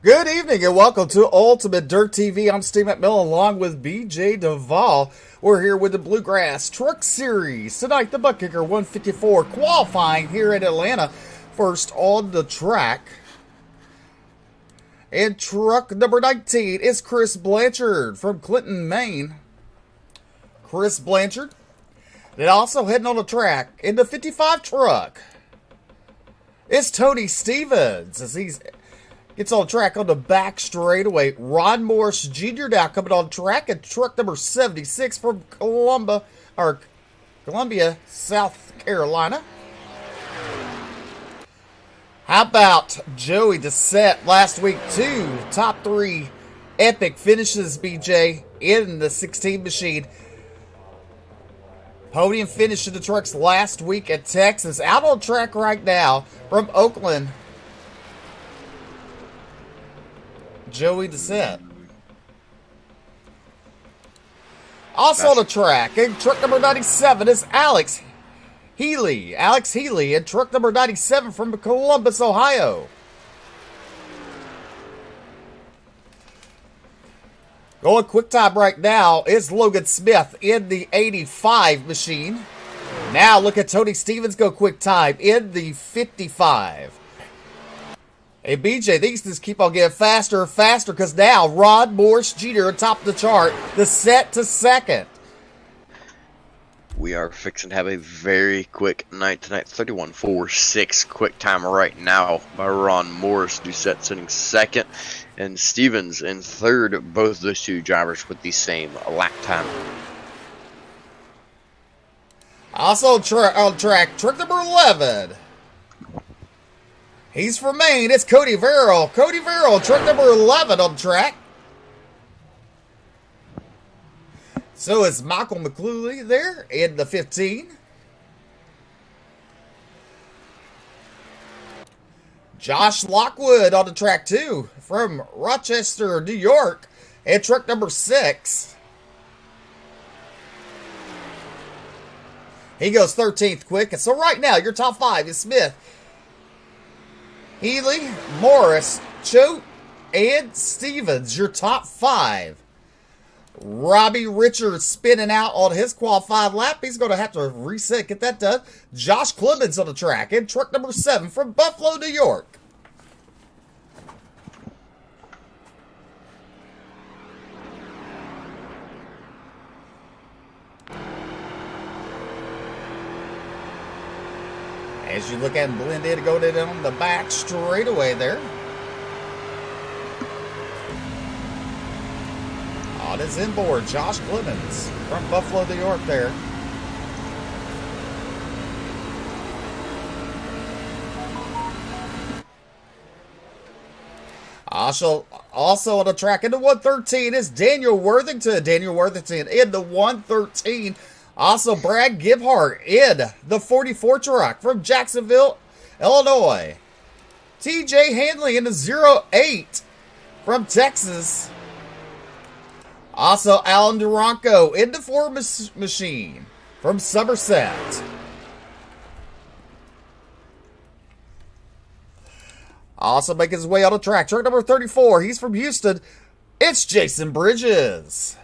Good evening and welcome to Ultimate Dirt TV. I'm Steve McMillan along with BJ Duvall. We're here with the Bluegrass Truck Series. Tonight, the Buttkicker 154 qualifying here in Atlanta. First on the track. And truck number 19 is Chris Blanchard from Clinton, Maine. Chris Blanchard. And also heading on the track in the 55 truck is Tony Stevens as he gets on track on the back straightaway. Ron Morris Jr. now coming on track at truck number 76 from Columbia, South Carolina. How about Joey Dissett last week? Two top three epic finishes, BJ, in the 16 machine. Podium finish in the trucks last week at Texas. Out on track right now from Oakland. Joey Dissett. Also on the track, in truck number 97 is Alex Healy. Alex Healy in truck number 97 from Columbus, Ohio. Going quick time right now is Logan Smith in the 85 machine. Now look at Tony Stevens go quick time in the 55. Hey, BJ, these just keep on getting faster and faster because now Ron Morris Jr. atop the chart, the set to second. We are fixing to have a very quick night tonight. 31.46 quick time right now by Ron Morris. Doucette sitting second and Stevens in third. Both those two drivers with the same lap time. Also on track, truck number 11. He's from Maine. It's Cody Verrill. Cody Verrill, truck number 11 on track. So is Michael McCluley there in the 15. Josh Lockwood on the track too from Rochester, New York, and truck number 6. He goes 13th quick. And so right now, your top 5 is Smith, Healy, Morris, Choate, and Stevens. Your top 5. Robbie Richards spinning out on his qualified lap. He's going to have to reset, get that done. Josh Clemens on the track in truck number 7 from Buffalo, New York. As you look at him blend in, go down the back straightaway there. On his inboard, Josh Clemens from Buffalo, New York there. Also on the track in the 113 is Daniel Worthington. Daniel Worthington in the 113. Also, Brad Gibhart in the 44 truck from Jacksonville, Illinois. TJ Hanley in the 08 from Texas. Also, Alan Duranco in the 4 machine from Somerset. Also making his way on the track, truck number 34. He's from Houston. It's Jason Bridges.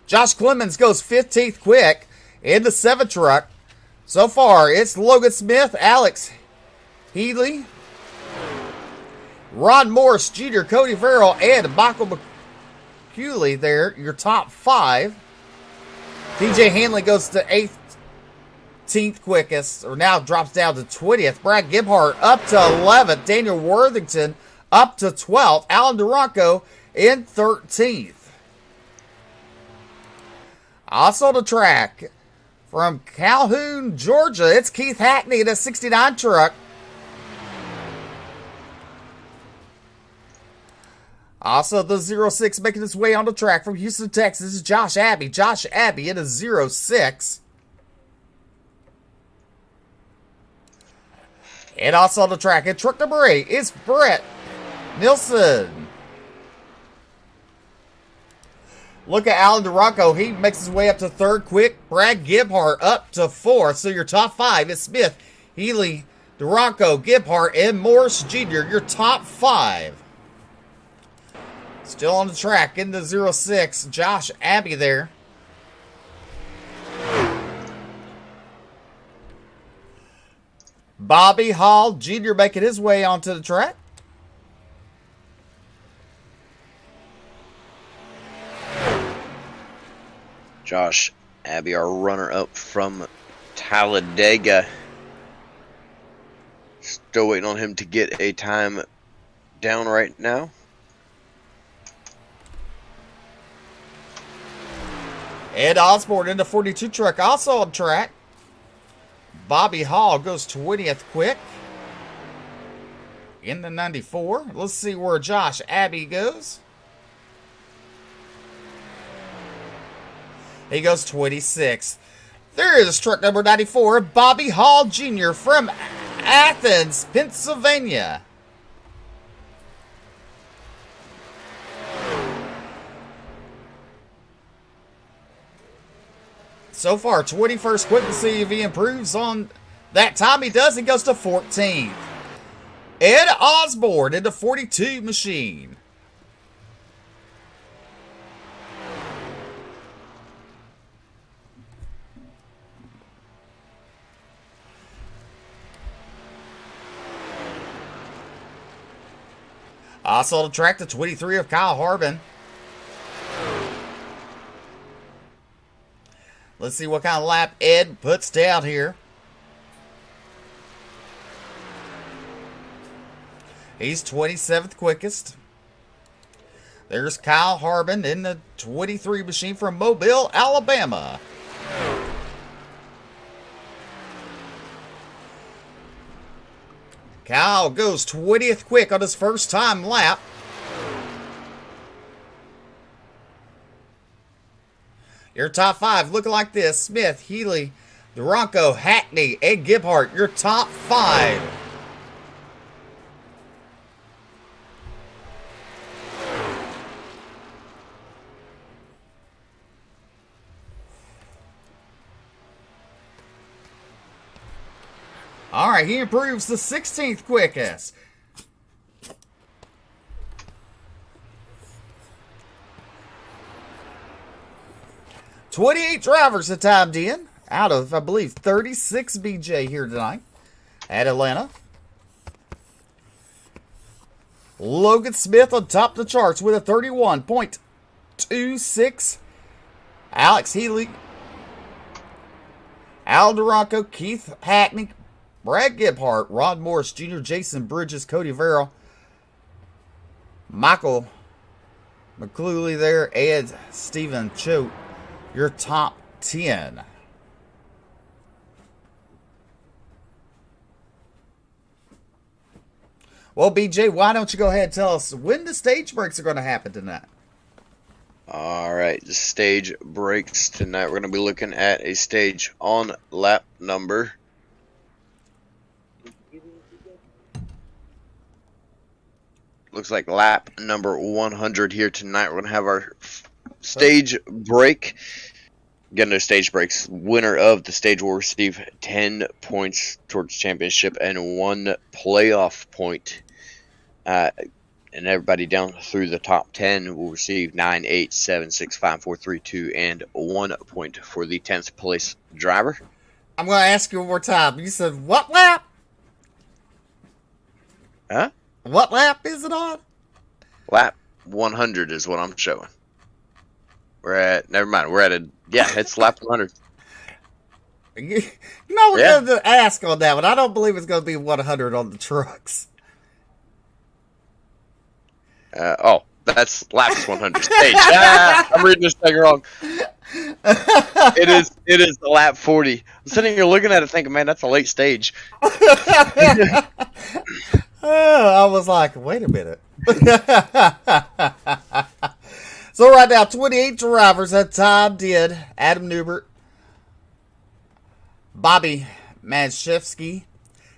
Josh Clemens goes 15th quick in the 7 truck. So far, it's Logan Smith, Alex Healy, Ron Morris Jr., Cody Verrill, and Michael McCuley there, your top 5. TJ Hanley goes to 18th quickest, or now drops down to 20th. Brad Gibhart up to 11th. Daniel Worthington up to 12th. Alan Duranco in 13th. Also on the track, from Calhoun, Georgia, it's Keith Hackney in a 69 truck. Also the 06 making his way on the track from Houston, Texas is Josh Abbey. Josh Abbey in a 06. And also on the track in truck number 8 is Brett Nilsson. Look at Alan Duranco. He makes his way up to 3rd quick. Brad Gibhart up to 4th. So your top 5 is Smith, Healy, Duranco, Gibhart, and Morris Jr. Your top 5. Still on the track in the 06. Josh Abbey there. Bobby Hall Jr. making his way onto the track. Josh Abbey, our runner-up from Talladega. Still waiting on him to get a time down right now. Ed Osborne in the 42 truck, also on track. Bobby Hall goes 20th quick in the 94. Let's see where Josh Abbey goes. He goes 26th. There is truck number 94, Bobby Hall Jr. from Athens, Pennsylvania. So far, 21st quick. To see if he improves on that time. He does. He goes to 14th. Ed Osborne in the 42 machine. Also on the track, the 23 of Kyle Harbin. Let's see what kind of lap Ed puts down here. He's 27th quickest. There's Kyle Harbin in the 23 machine from Mobile, Alabama. Kyle goes 20th quick on his first time lap. Your top five looking like this: Smith, Healy, Duranco, Hackney, and Gebhardt. Your top five. All right, he improves to 16th quickest. $28 drivers have timed in out of, I believe, 36 BJ here tonight at Atlanta. Logan Smith on top of the charts with a 31.26. Alex Healy, Al Duranco, Keith Hackney, Brad Gebhardt, Ron Morris Jr., Jason Bridges, Cody Verrill, Michael McCluley there, and Stephen Choate. Your top 10. Well, BJ, why don't you go ahead and tell us when the stage breaks are going to happen tonight? All right, the stage breaks tonight. We're going to be looking at a stage on lap number. Looks like lap number 100 here tonight. We're going to have our stage break. Again, no stage breaks. Winner of the stage will receive 10 points towards championship and 1 playoff point. And everybody down through the top 10 will receive 9, 8, 7, 6, 5, 4, 3, 2, and 1 point for the 10th place driver. I'm going to ask you one more time. You said what lap? Huh? What lap is it on? Lap 100 is what I'm showing. We're at, never mind, we're at it's lap 100. You know, we're going to ask on that one. I don't believe it's going to be 100 on the trucks. That's laps 100 stage. I'm reading this thing wrong. It is the lap 40. I'm sitting here looking at it thinking, man, that's a late stage. I was like, wait a minute. So right now, 28 drivers have timed in. Adam Newbert, Bobby Manchevsky,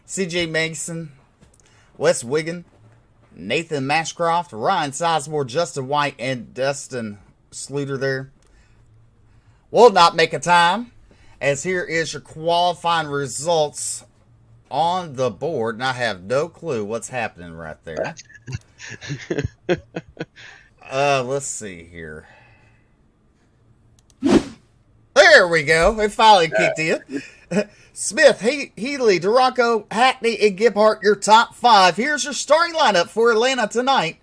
CJ Mason, Wes Wiggin, Nathan Mashcroft, Ryan Sizemore, Justin White, and Dustin Sluter there will not make a time, as here is your qualifying results on the board, and I have no clue what's happening right there. Let's see here. There we go. It finally kicked in. Smith, Healy, Durango, Hackney, and Gebhart, your top 5. Here's your starting lineup for Atlanta tonight.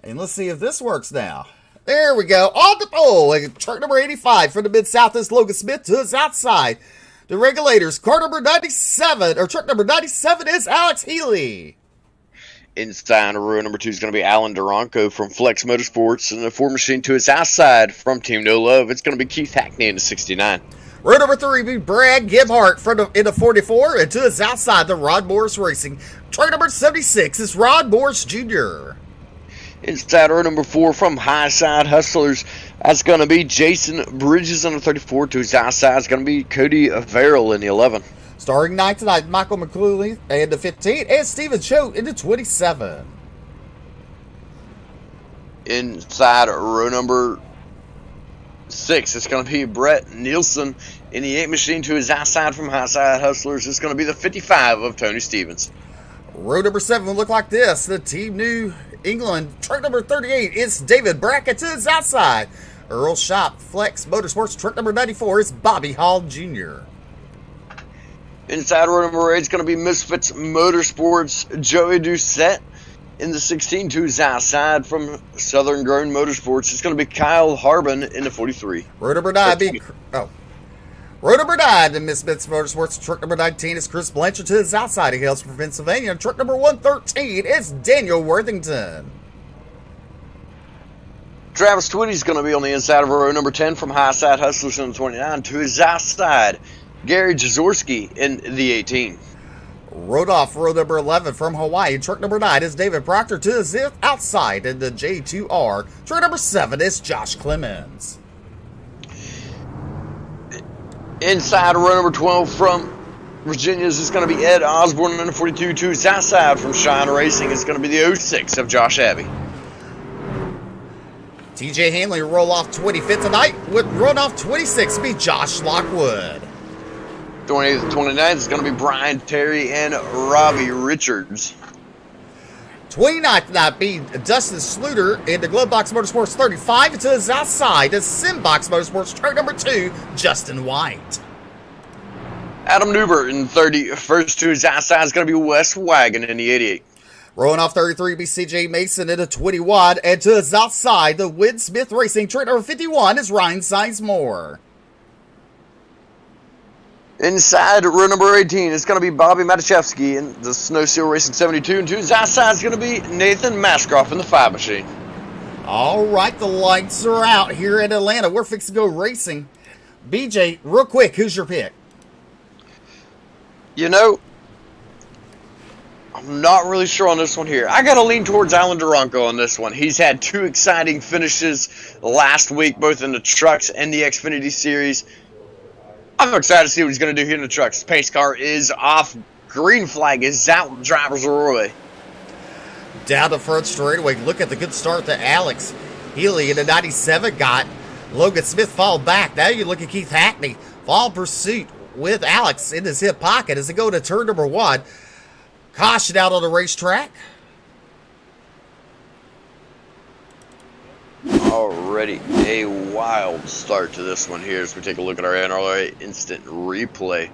And let's see if this works now. There we go. On the pole, truck number 85 from the Mid-South is Logan Smith to his outside. The regulators, car number 97, or truck number 97 is Alex Healy. Inside row number 2 is going to be Alan Durango from Flex Motorsports, and the 4 machine to his outside from Team No Love, it's going to be Keith Hackney in the 69. Row number 3 be Brad Gebhart in the 44, and to his outside, the Rod Morris Racing. Truck number 76 is Rod Morris Jr. Inside row number 4 from High Side Hustlers, that's going to be Jason Bridges in the 34. To his outside is going to be Cody Verrill in the 11. Starting night tonight, Michael McClooley in the 15, and Stephen Choate in the 27. Inside row number 6, it's going to be Brett Nielsen in the 8 machine. To his outside from High Side Hustlers, it's going to be the 55 of Tony Stevens. Row number 7 will look like this. The Team New England, truck number 38, is David Brackett to his outside. Earl Shop, Flex Motorsports, truck number 94 is Bobby Hall Jr. Inside row number 8 is going to be Misfits Motorsports, Joey Doucette in the 16. To his outside from Southern Grown Motorsports, it's going to be Kyle Harbin in the 43. Row number 9 Row number 9 to Misfits Motorsports, truck number 19 is Chris Blanchard to his outside. He hails from Pennsylvania. Truck number 113 is Daniel Worthington. Travis Twitty is going to be on the inside of row number 10 from High Side Hustlers in the 29. To his outside, Gary Jazorski in the 18. Rode off row number 11 from Hawaii. Truck number 9 is David Proctor to his outside in the J2R. Truck number 7 is Josh Clemens. Inside row number 12 from Virginia's is going to be Ed Osborne in the 42. To his outside from Shine Racing is going to be the 06 of Josh Abbey. TJ Hanley roll off 25th tonight with run off 26 be Josh Lockwood. 28th and 29th is going to be Brian Terry and Robbie Richards. 29th tonight be Dustin Sluter in the Glove Box Motorsports 35 to his outside. The Simbox Motorsports truck number 2, Justin White. Adam Newbert in 31st. To his outside is going to be Wes Wagon in the 88. Rolling off 33 be CJ Mason in a 21, and to his outside, the Win Smith Racing truck number 51 is Ryan Sizemore. Inside row number 18 is going to be Bobby Matuszewski in the Snow Seal Racing 72. And to his outside is going to be Nathan Maskroff in the 5 machine. All right, the lights are out here in Atlanta. We're fixing to go racing. BJ, real quick, who's your pick? You know, I'm not really sure on this one here. I got to lean towards Alan Durango on this one. He's had 2 exciting finishes last week, both in the trucks and the Xfinity Series. I'm excited to see what he's going to do here in the trucks. Pace car is off. Green flag is out. Drivers are away. Down the front straightaway. Look at the good start that Alex Healy in the 97 got. Logan Smith fall back. Now you look at Keith Hackney. Fall pursuit with Alex in his hip pocket as they go to turn number 1. Caution out on the racetrack. Already a wild start to this one here as we take a look at our NRA instant replay.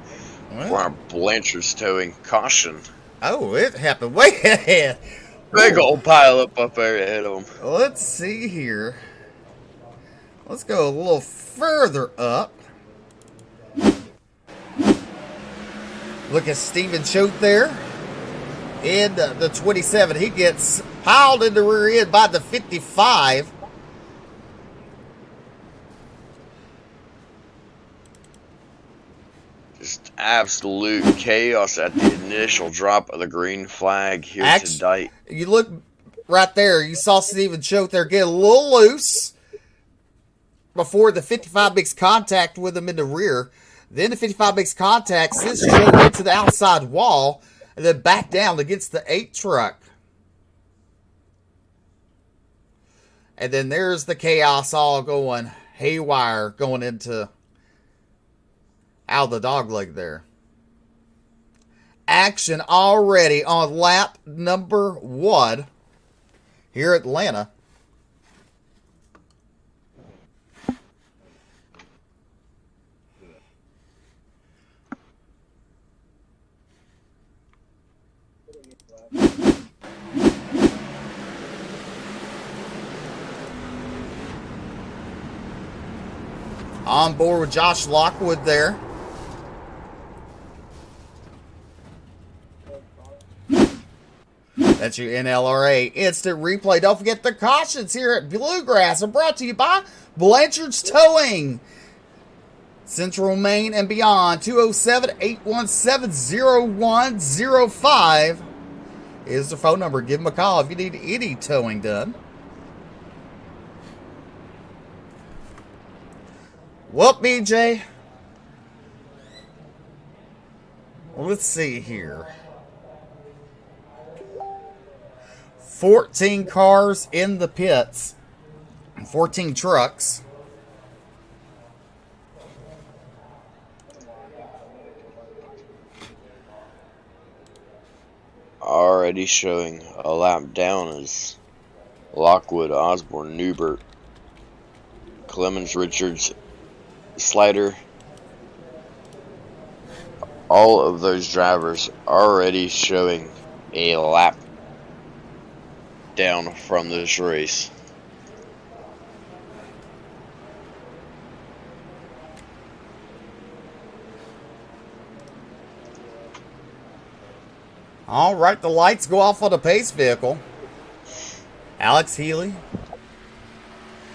Ron Blanchard's towing. Caution. Oh, it happened way ahead. Big old pile up there ahead of him. Let's see here. Let's go a little further up. Look at Stephen Choate there. In the 27, he gets piled in the rear end by the 55. Just absolute chaos at the initial drop of the green flag here tonight. You look right there, you saw Stephen Choate there get a little loose before the 55 makes contact with him in the rear. Then the 55 makes contact, sends Choate into the outside wall, and then back down against the 8 truck. And then there's the chaos all going haywire, going into out of the dog leg there. Action already on lap number 1. here at Atlanta. On board with Josh Lockwood there. That's your NLRA instant replay. Don't forget the cautions here at Bluegrass are brought to you by Blanchard's Towing. Central Maine and beyond. 207-817-0105 is the phone number. Give them a call if you need any towing done. Well, BJ, let's see here. 14 cars in the pits, 14 trucks. Already showing a lap down is Lockwood, Osborne, Newbert, Clemens, Richards, Slider. All of those drivers already showing a lap down from this race. All right, the lights go off on the pace vehicle. Alex Healy.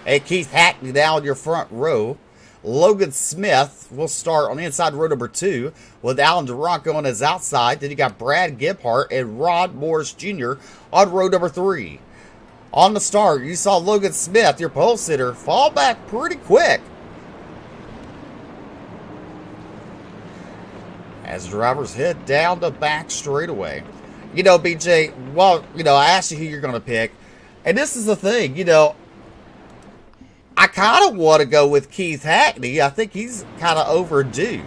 Hey, Keith Hackney down your front row. Logan Smith will start on the inside row number 2 with Alan Duranco on his outside. Then you got Brad Gebhardt and Rod Morris Jr. on row number 3. On the start, you saw Logan Smith, your pole sitter, fall back pretty quick. As drivers head down the back straightaway. You know, BJ, well, I asked you who you're going to pick. And this is the thing, I kind of want to go with Keith Hackney. I think he's kind of overdue.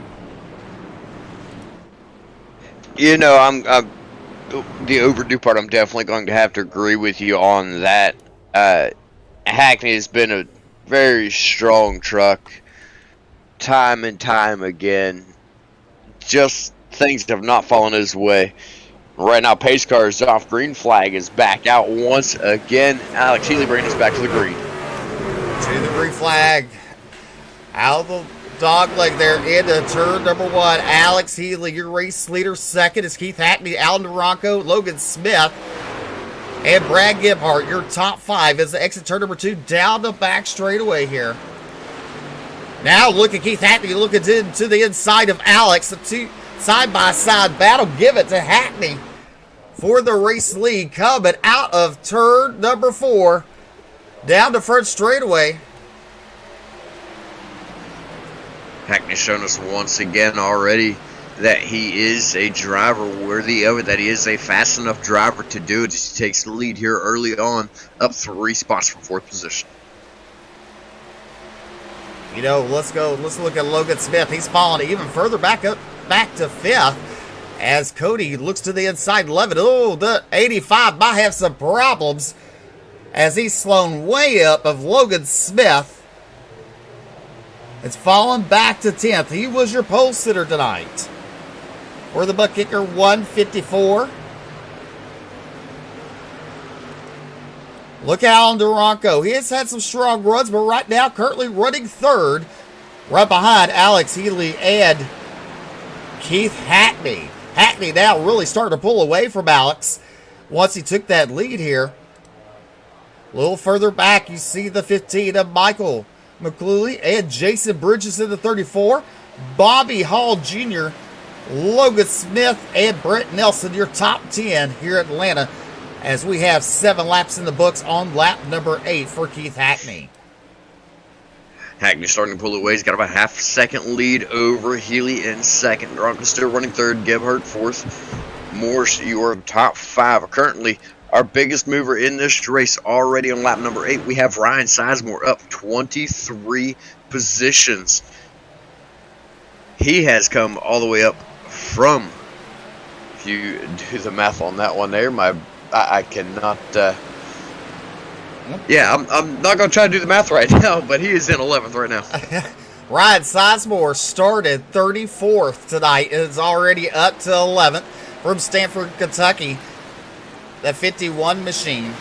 I'm the overdue part. I'm definitely going to have to agree with you on that. Hackney has been a very strong truck, time and time again. Just things have not fallen his way. Right now, pace car's off. Green flag is back out once again. Alex Healy bringing us back to the green. To the green flag. Out of the dog leg there into turn number 1. Alex Healy, your race leader. Second is Keith Hackney, Alan Duranco, Logan Smith, and Brad Gebhardt. Your top 5 as the exit turn number 2 down the back straightaway here. Now look at Keith Hackney looking to the inside of Alex. The two side-by-side battle. Give it to Hackney for the race lead. Coming out of turn number 4 down the front straightaway. Hackney's shown us once again already that he is a driver worthy of it, that he is a fast enough driver to do it. He takes the lead here early on, up 3 spots from 4th position. Let's look at Logan Smith. He's fallen even further back to 5th as Cody looks to the inside 11. Oh, the 85 might have some problems as he's slowing way up of Logan Smith. It's fallen back to 10th. He was your pole sitter tonight. For the Buttkicker 154. Look at Alan Duranco. He has had some strong runs, but right now currently running 3rd. Right behind Alex Healy and Keith Hackney. Hackney now really starting to pull away from Alex once he took that lead here. A little further back, you see the 15 of Michael McCluley and Jason Bridges in the 34. Bobby Hall Jr., Logan Smith, and Brett Nelson, your top 10 here at Atlanta, as we have 7 laps in the books on lap number 8 for Keith Hackney. Hackney starting to pull away. He's got about half a second lead over Healy in 2nd. Duranco still running 3rd. Gebhardt 4th. Morse, your top 5. Currently, our biggest mover in this race already on lap number 8. We have Ryan Sizemore up 23 positions. He has come all the way up from, if you do the math on that one there, I cannot Yeah, I'm not going to try to do the math right now, but he is in 11th right now. Ryan Sizemore started 34th tonight. It's already up to 11th from Stanford, Kentucky. The 51 machine.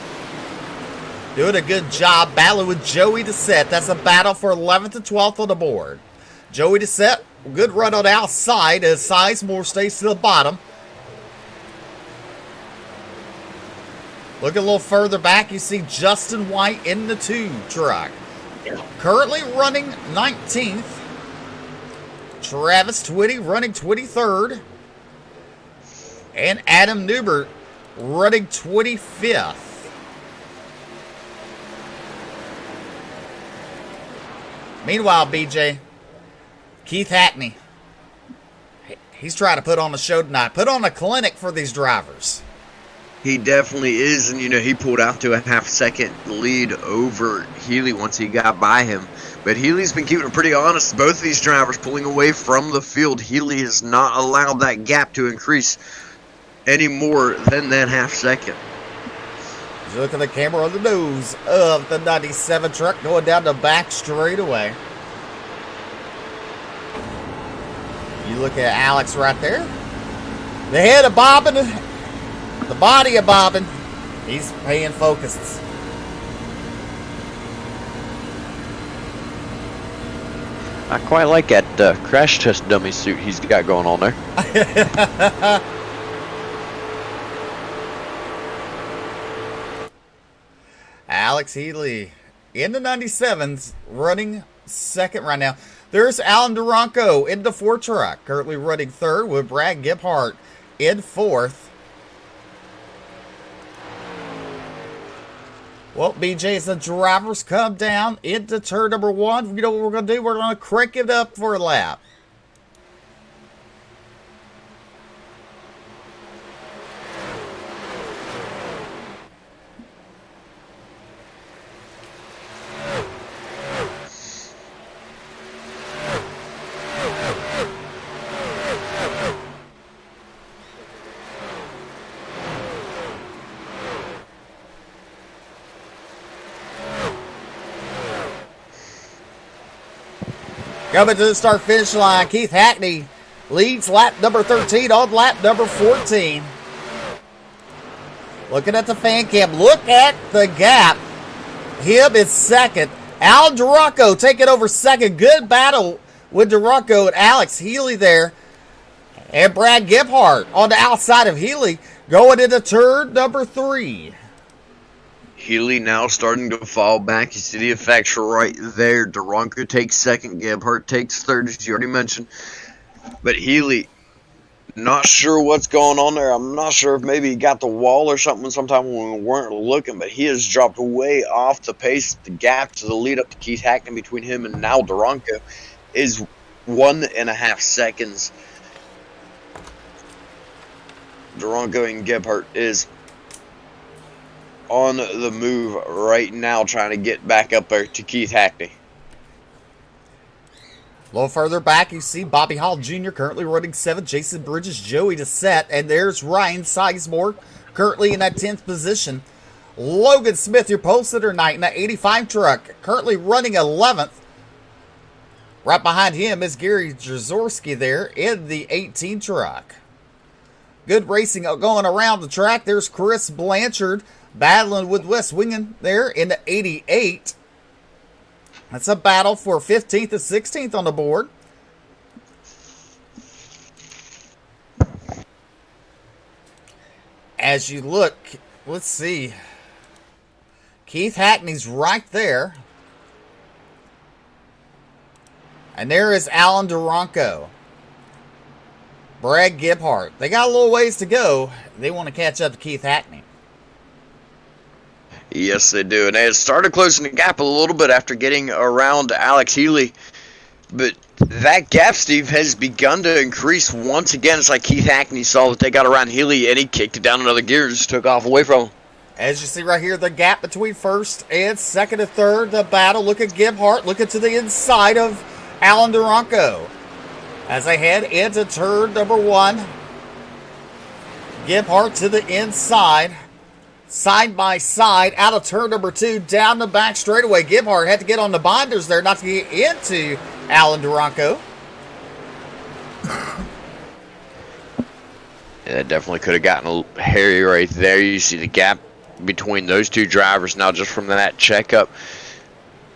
Doing a good job battling with Joey Doucette. That's a battle for 11th and 12th on the board. Joey Doucette, good run on the outside as Sizemore stays to the bottom. Look a little further back, you see Justin White in the 2 truck. Currently running 19th. Travis Twitty running 23rd. And Adam Newbert running 25th. Meanwhile, BJ, Keith Hackney, he's trying to put on a show tonight. Put on a clinic for these drivers. He definitely is, and he pulled out to a half-second lead over Healy once he got by him. But Healy's been keeping it pretty honest. Both of these drivers pulling away from the field. Healy has not allowed that gap to increase any more than that half-second. You look at the camera on the nose of the 97 truck going down the back straightaway. You look at Alex right there. The head of bobbing, the body of bobbing. He's paying focus. I quite like that crash test dummy suit he's got going on there. Alex Healy in the 97s, running second right now. There's Alan Duranco in the 4 truck, currently running third with Brad Gebhardt in 4th. Well, BJ, as the drivers come down into turn number 1, you know what we're going to do? We're going to crank it up for a lap. Coming to the start-finish line, Keith Hackney leads lap number 13 on lap number 14. Looking at the fan cam, look at the gap. Him is second. Al Duranco taking over second. Good battle with Duranco and Alex Healy there. And Brad Gebhardt on the outside of Healy going into turn number 3. Healy now starting to fall back. You see the effects right there. Duranco takes second. Gebhardt takes third, as you already mentioned. But Healy, not sure what's going on there. I'm not sure if maybe he got the wall or something sometime when we weren't looking, but he has dropped way off the pace. The gap to the lead up to Keith Hackney between him and now Duranco is 1.5 seconds. Duranco and Gebhardt is on the move right now, trying to get back up there to Keith Hackney. A little further back, you see Bobby Hall Jr. currently running 7th, Jason Bridges, Joey Doucette, and there's Ryan Sizemore currently in that 10th position. Logan Smith, your pole sitter tonight in that 85 truck, currently running 11th. Right behind him is Gary Jazorski there in the 18 truck. Good racing going around the track. There's Chris Blanchard battling with Wes Wingen there in the 88. That's a battle for 15th and 16th on the board. As you look, let's see. Keith Hackney's right there. And there is Alan Duranco. Brad Gebhardt. They got a little ways to go. They want to catch up to Keith Hackney. Yes, they do. And they had started closing the gap a little bit after getting around Alex Healy. But that gap, Steve, has begun to increase once again. It's like Keith Hackney saw that they got around Healy, and he kicked it down another gear and just took off away from him. As you see right here, the gap between first and second and third, the battle. Look at Gebhardt looking to the inside of Alan Duranco. As they head into turn number 1. Gebhardt to the inside. Side by side, out of turn number 2, down the back straightaway. Gebhardt had to get on the binders there not to get into Alan Duranko. Yeah, that definitely could have gotten a hairy right there. You see the gap between those two drivers now just from that checkup.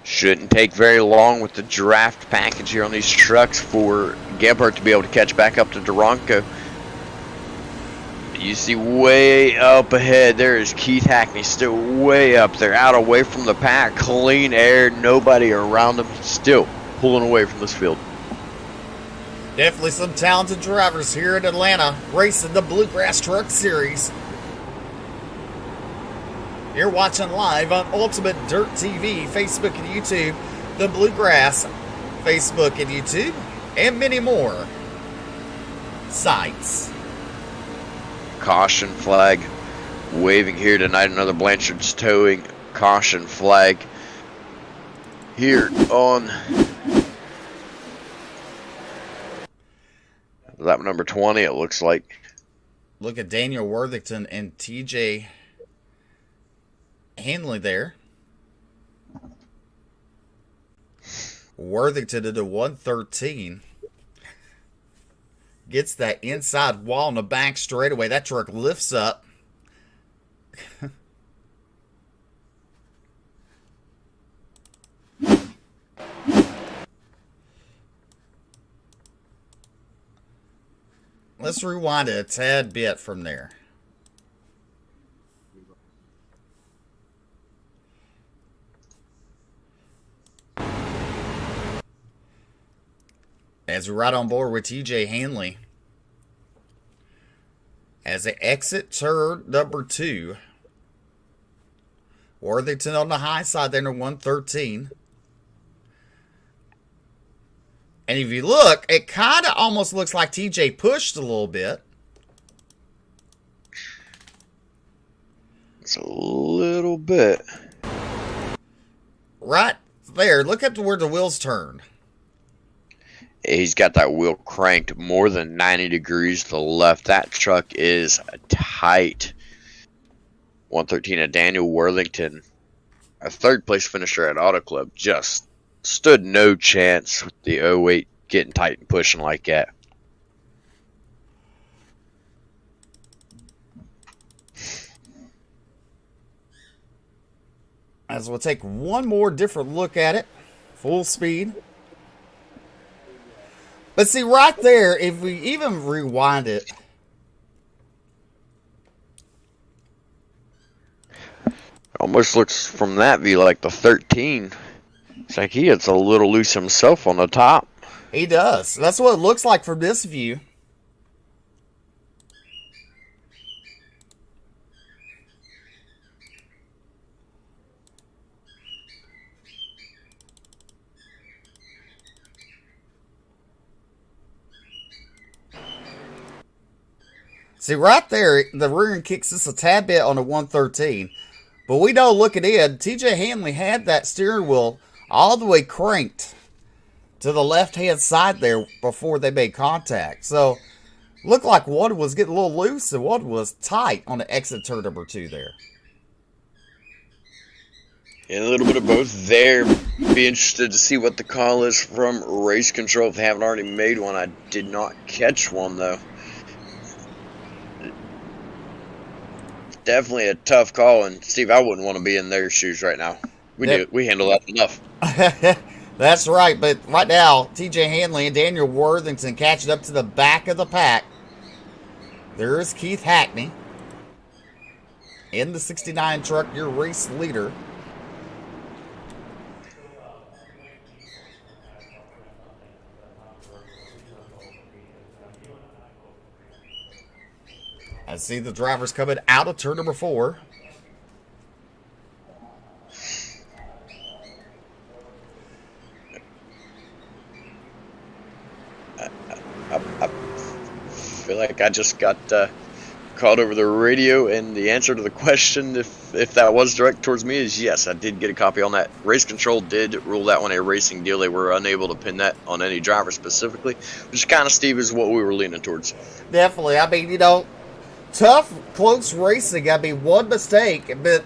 Shouldn't take very long with the draft package here on these trucks for Gebhardt to be able to catch back up to Duranko. You see way up ahead, there is Keith Hackney still way up there, out away from the pack, clean air, nobody around him, still pulling away from this field. Definitely some talented drivers here in Atlanta racing the Bluegrass Truck Series. You're watching live on Ultimate Dirt TV, Facebook and YouTube, the Bluegrass, Facebook and YouTube, and many more sites. Caution flag waving here tonight. Another Blanchard's towing caution flag here on lap number 20, it looks like. Look at Daniel Worthington and TJ Hanley there. Worthington into 113. Gets that inside wall in the back straightaway. That truck lifts up. Let's rewind it a tad bit from there. As we ride on board with TJ Hanley. As they exit turn number 2. Worthington on the high side there in 113. And if you look, it kind of almost looks like TJ pushed a little bit. It's a little bit. Right there. Look at where the wheels turn. He's got that wheel cranked more than 90 degrees to the left. That truck is tight. 113 of Daniel Worthington, a third place finisher at Auto Club, just stood no chance with the 08 getting tight and pushing like that. As we'll take one more different look at it. Full speed. But see, right there, if we even rewind it. Almost looks from that view like the 13. It's like he gets a little loose himself on the top. He does. That's what it looks like from this view. See, right there, the rear end kicks us a tad bit on the 113. But we know looking in, TJ Hanley had that steering wheel all the way cranked to the left-hand side there before they made contact. So, looked like one was getting a little loose and one was tight on the exit turn number 2 there. And a little bit of both there. Be interested to see what the call is from race control if they haven't already made one. I did not catch one, though. Definitely a tough call, and Steve, I wouldn't want to be in their shoes right now. We handle that enough. That's right, but right now, TJ Hanley and Daniel Worthington catching up to the back of the pack. There is Keith Hackney in the 69 truck, your race leader. I see the drivers coming out of turn number 4. I feel like I just got called over the radio, and the answer to the question, if that was direct towards me, is yes. I did get a copy on that. Race control did rule that one a racing deal. They were unable to pin that on any driver specifically, which kind of, Steve, is what we were leaning towards. Definitely. I mean, you know, tough, close racing. I mean, one mistake, but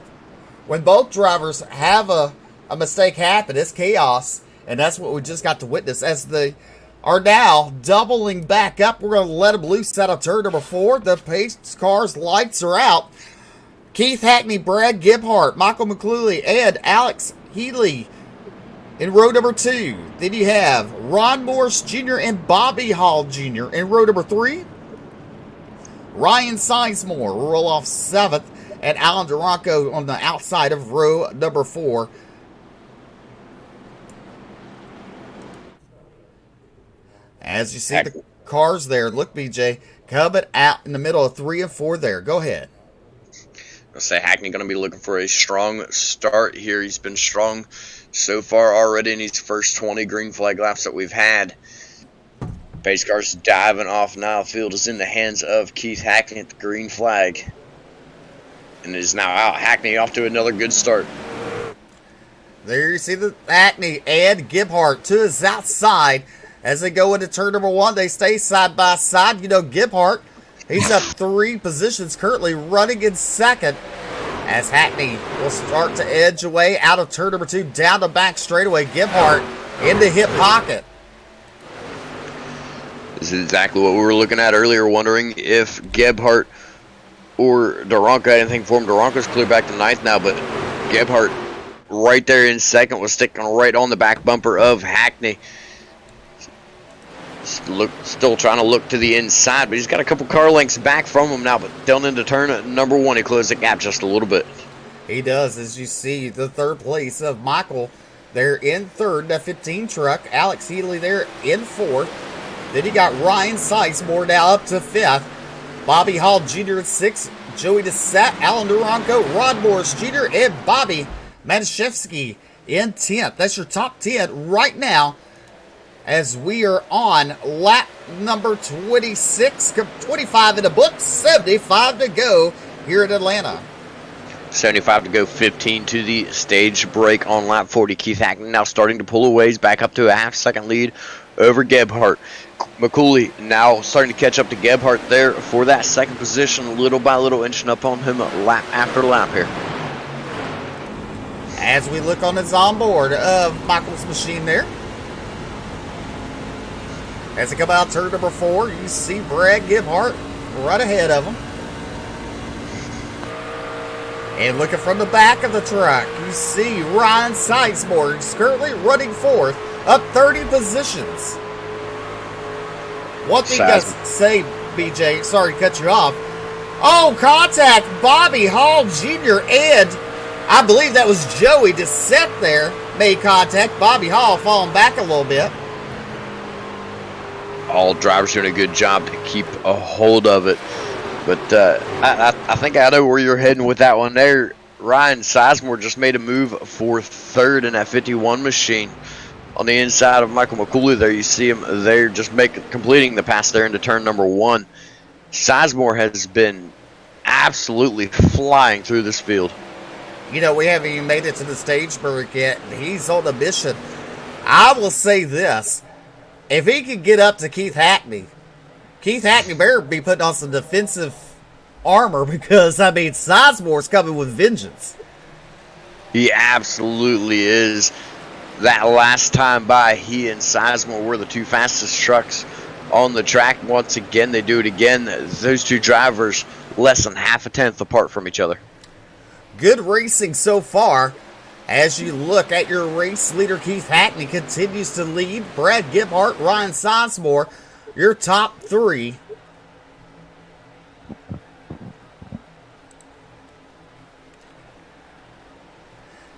when both drivers have a mistake happen, it's chaos. And that's what we just got to witness as they are now doubling back up. We're going to let them loose out of turn number 4. The pace car's lights are out. Keith Hackney, Brad Gebhardt, Michael McClooley, and Alex Healy in row number 2. Then you have Ron Morris Jr. and Bobby Hall Jr. in row number 3. Ryan Sizemore will roll off 7th, and Alan Duranco on the outside of row number 4. As you see the cars there, look, BJ, coming out in the middle of 3 and 4 there. Go ahead. I'll say Hackney going to be looking for a strong start here. He's been strong so far already in his first 20 green flag laps that we've had. Pace car's diving off now. Field is in the hands of Keith Hackney at the green flag. And it is now out. Hackney off to another good start. There you see the Hackney and Gebhardt to his outside. As they go into turn number 1, they stay side by side. You know, Gebhardt, he's up 3 positions, currently running in second. As Hackney will start to edge away out of turn number 2, down the back straightaway. Gebhardt in the hip pocket. This is exactly what we were looking at earlier, wondering if Gebhardt or Duranco had anything for him. Duranco's clear back to 9th now, but Gebhardt right there in second was sticking right on the back bumper of Hackney. Still trying to look to the inside, but he's got a couple car lengths back from him now. But down into turn number 1, he closed the gap just a little bit. He does, as you see the third place of Michael there in third, that 15 truck. Alex Healy there in 4th. Then you got Ryan Sizemore now up to 5th. Bobby Hall Jr. at 6th. Joey Dissett, Alan Duranco, Rod Morris Jr., and Bobby Maniszewski in 10th. That's your top 10 right now, as we are on lap number 26, 25 in the book, 75 to go here in Atlanta. 75 to go, 15 to the stage break on lap 40. Keith Hackney now starting to pull away. He's back up to a half-second lead over Gebhardt. McCooley now starting to catch up to Gebhardt there for that second position, little by little inching up on him lap after lap here. As we look on his onboard of Michael's machine there, as they come out turn number 4, you see Brad Gebhardt right ahead of him. And looking from the back of the truck, you see Ryan Sizemore currently running 4th, up 30 positions. One thing I say, BJ, sorry to cut you off. Oh, contact Bobby Hall Jr. and I believe that was Joey Dissett there made contact. Bobby Hall falling back a little bit. All drivers doing a good job to keep a hold of it. But I think I know where you're heading with that one there. Ryan Sizemore just made a move for 3rd in that 51 machine. On the inside of Michael McCooley there, you see him there just completing the pass there into turn number 1. Sizemore has been absolutely flying through this field. You know, we haven't even made it to the stage break yet. He's on a mission. I will say this. If he could get up to Keith Hackney better be putting on some defensive armor because, I mean, Sizemore's coming with vengeance. He absolutely is. That last time by, he and Sizemore were the 2 fastest trucks on the track. Once again, they do it again. Those 2 drivers less than half a tenth apart from each other. Good racing so far. As you look at your race leader, Keith Hackney continues to lead. Brad Gebhardt, Ryan Sizemore, your top 3.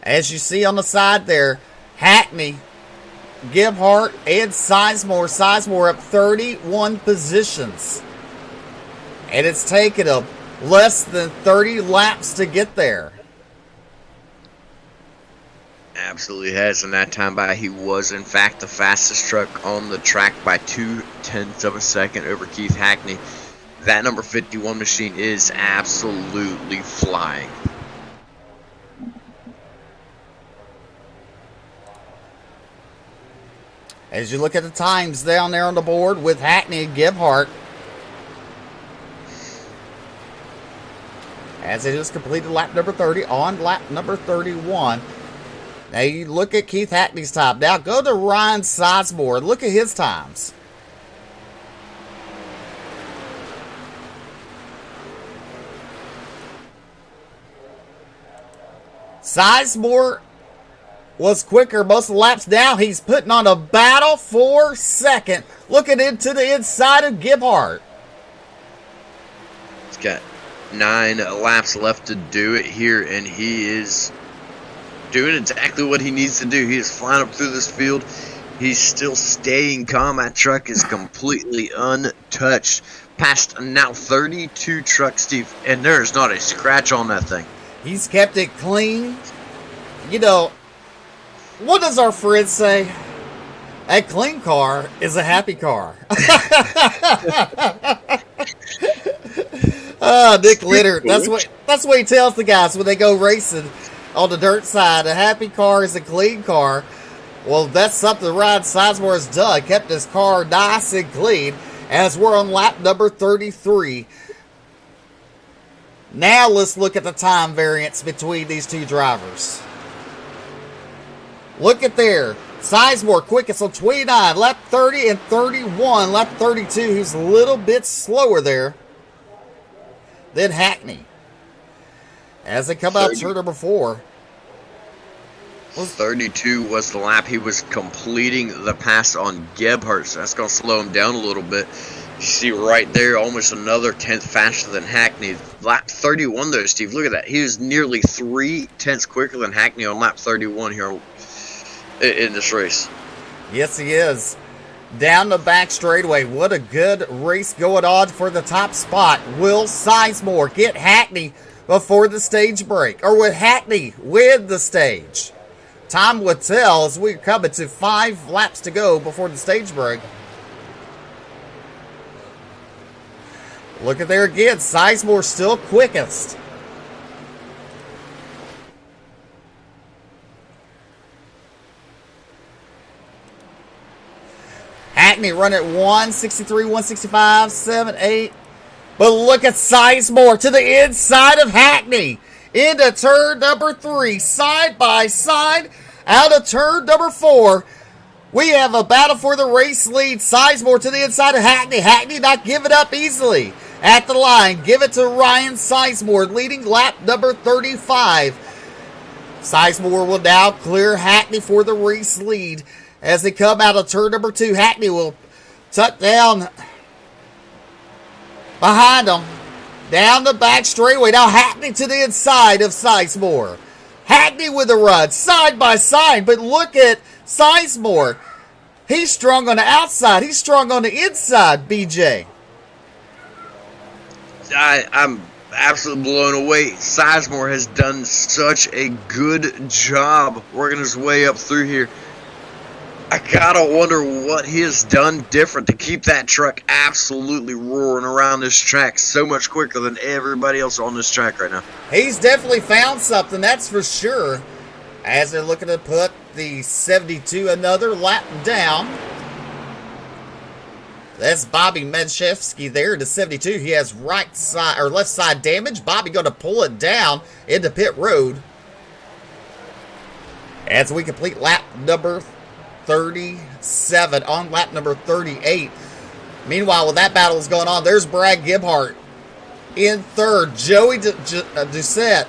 As you see on the side there, Hackney, Gebhardt, and Sizemore. Sizemore up 31 positions. And it's taken them less than 30 laps to get there. Absolutely has. In that time by, he was in fact the fastest truck on the track by 0.2 of a second over Keith Hackney. That number 51 machine is absolutely flying. As you look at the times down there on the board with Hackney and Gebhardt, as it just completed lap number 30 on lap number 31. Now you look at Keith Hackney's time. Now go to Ryan Sizemore. Look at his times. Sizemore was quicker most of the laps. Now he's putting on a battle for second. Looking into the inside of Gebhardt. He's got 9 laps left to do it here, and he is doing exactly what he needs to do. He is flying up through this field. He's still staying calm. That truck is completely untouched. Past now 32 trucks, Steve, and there's not a scratch on that thing. He's kept it clean. You know, what does our friend say? A clean car is a happy car. Nick Litter. That's what he tells the guys when they go racing on the dirt side. A happy car is a clean car. Well, that's something Ryan Sizemore has done. Kept his car nice and clean as we're on lap number 33. Now let's look at the time variance between these two drivers. Look at there. Sizemore quickest on 29, lap 30 and 31, lap 32, who's a little bit slower there than Hackney. As they come out turn number 4. 32 was the lap he was completing the pass on Gebhardt, so that's going to slow him down a little bit. You see right there, almost another 10th faster than Hackney. Lap 31 though, Steve, look at that. He was nearly 3 tenths quicker than Hackney on lap 31 here in this race. Yes, he is. Down the back straightaway. What a good race going on for the top spot. Will Sizemore get Hackney before the stage break? Or would Hackney win the stage? Time will tell as we're coming to 5 laps to go before the stage break. Look at there again. Sizemore still quickest. Hackney run at 163, 165, 7, 8. But look at Sizemore to the inside of Hackney. Into turn number 3. Side by side. Out of turn number 4. We have a battle for the race lead. Sizemore to the inside of Hackney. Hackney not giving up easily. At the line, give it to Ryan Sizemore, leading lap number 35. Sizemore will now clear Hackney for the race lead. As they come out of turn number 2, Hackney will tuck down behind him. Down the back straightaway. Now Hackney to the inside of Sizemore. Hackney with a run, side by side. But look at Sizemore. He's strong on the outside. He's strong on the inside, BJ. I'm absolutely blown away. Sizemore has done such a good job working his way up through here. I gotta wonder what he has done different to keep that truck absolutely roaring around this track so much quicker than everybody else on this track right now. He's definitely found something, that's for sure. As they're looking to put the 72 another lap down. That's Bobby Menchevsky there to 72. He has right side or left side damage. Bobby going to pull it down into pit road. As we complete lap number 37 on lap number 38. Meanwhile, when that battle is going on, there's Brad Gebhardt in third. Joey Doucette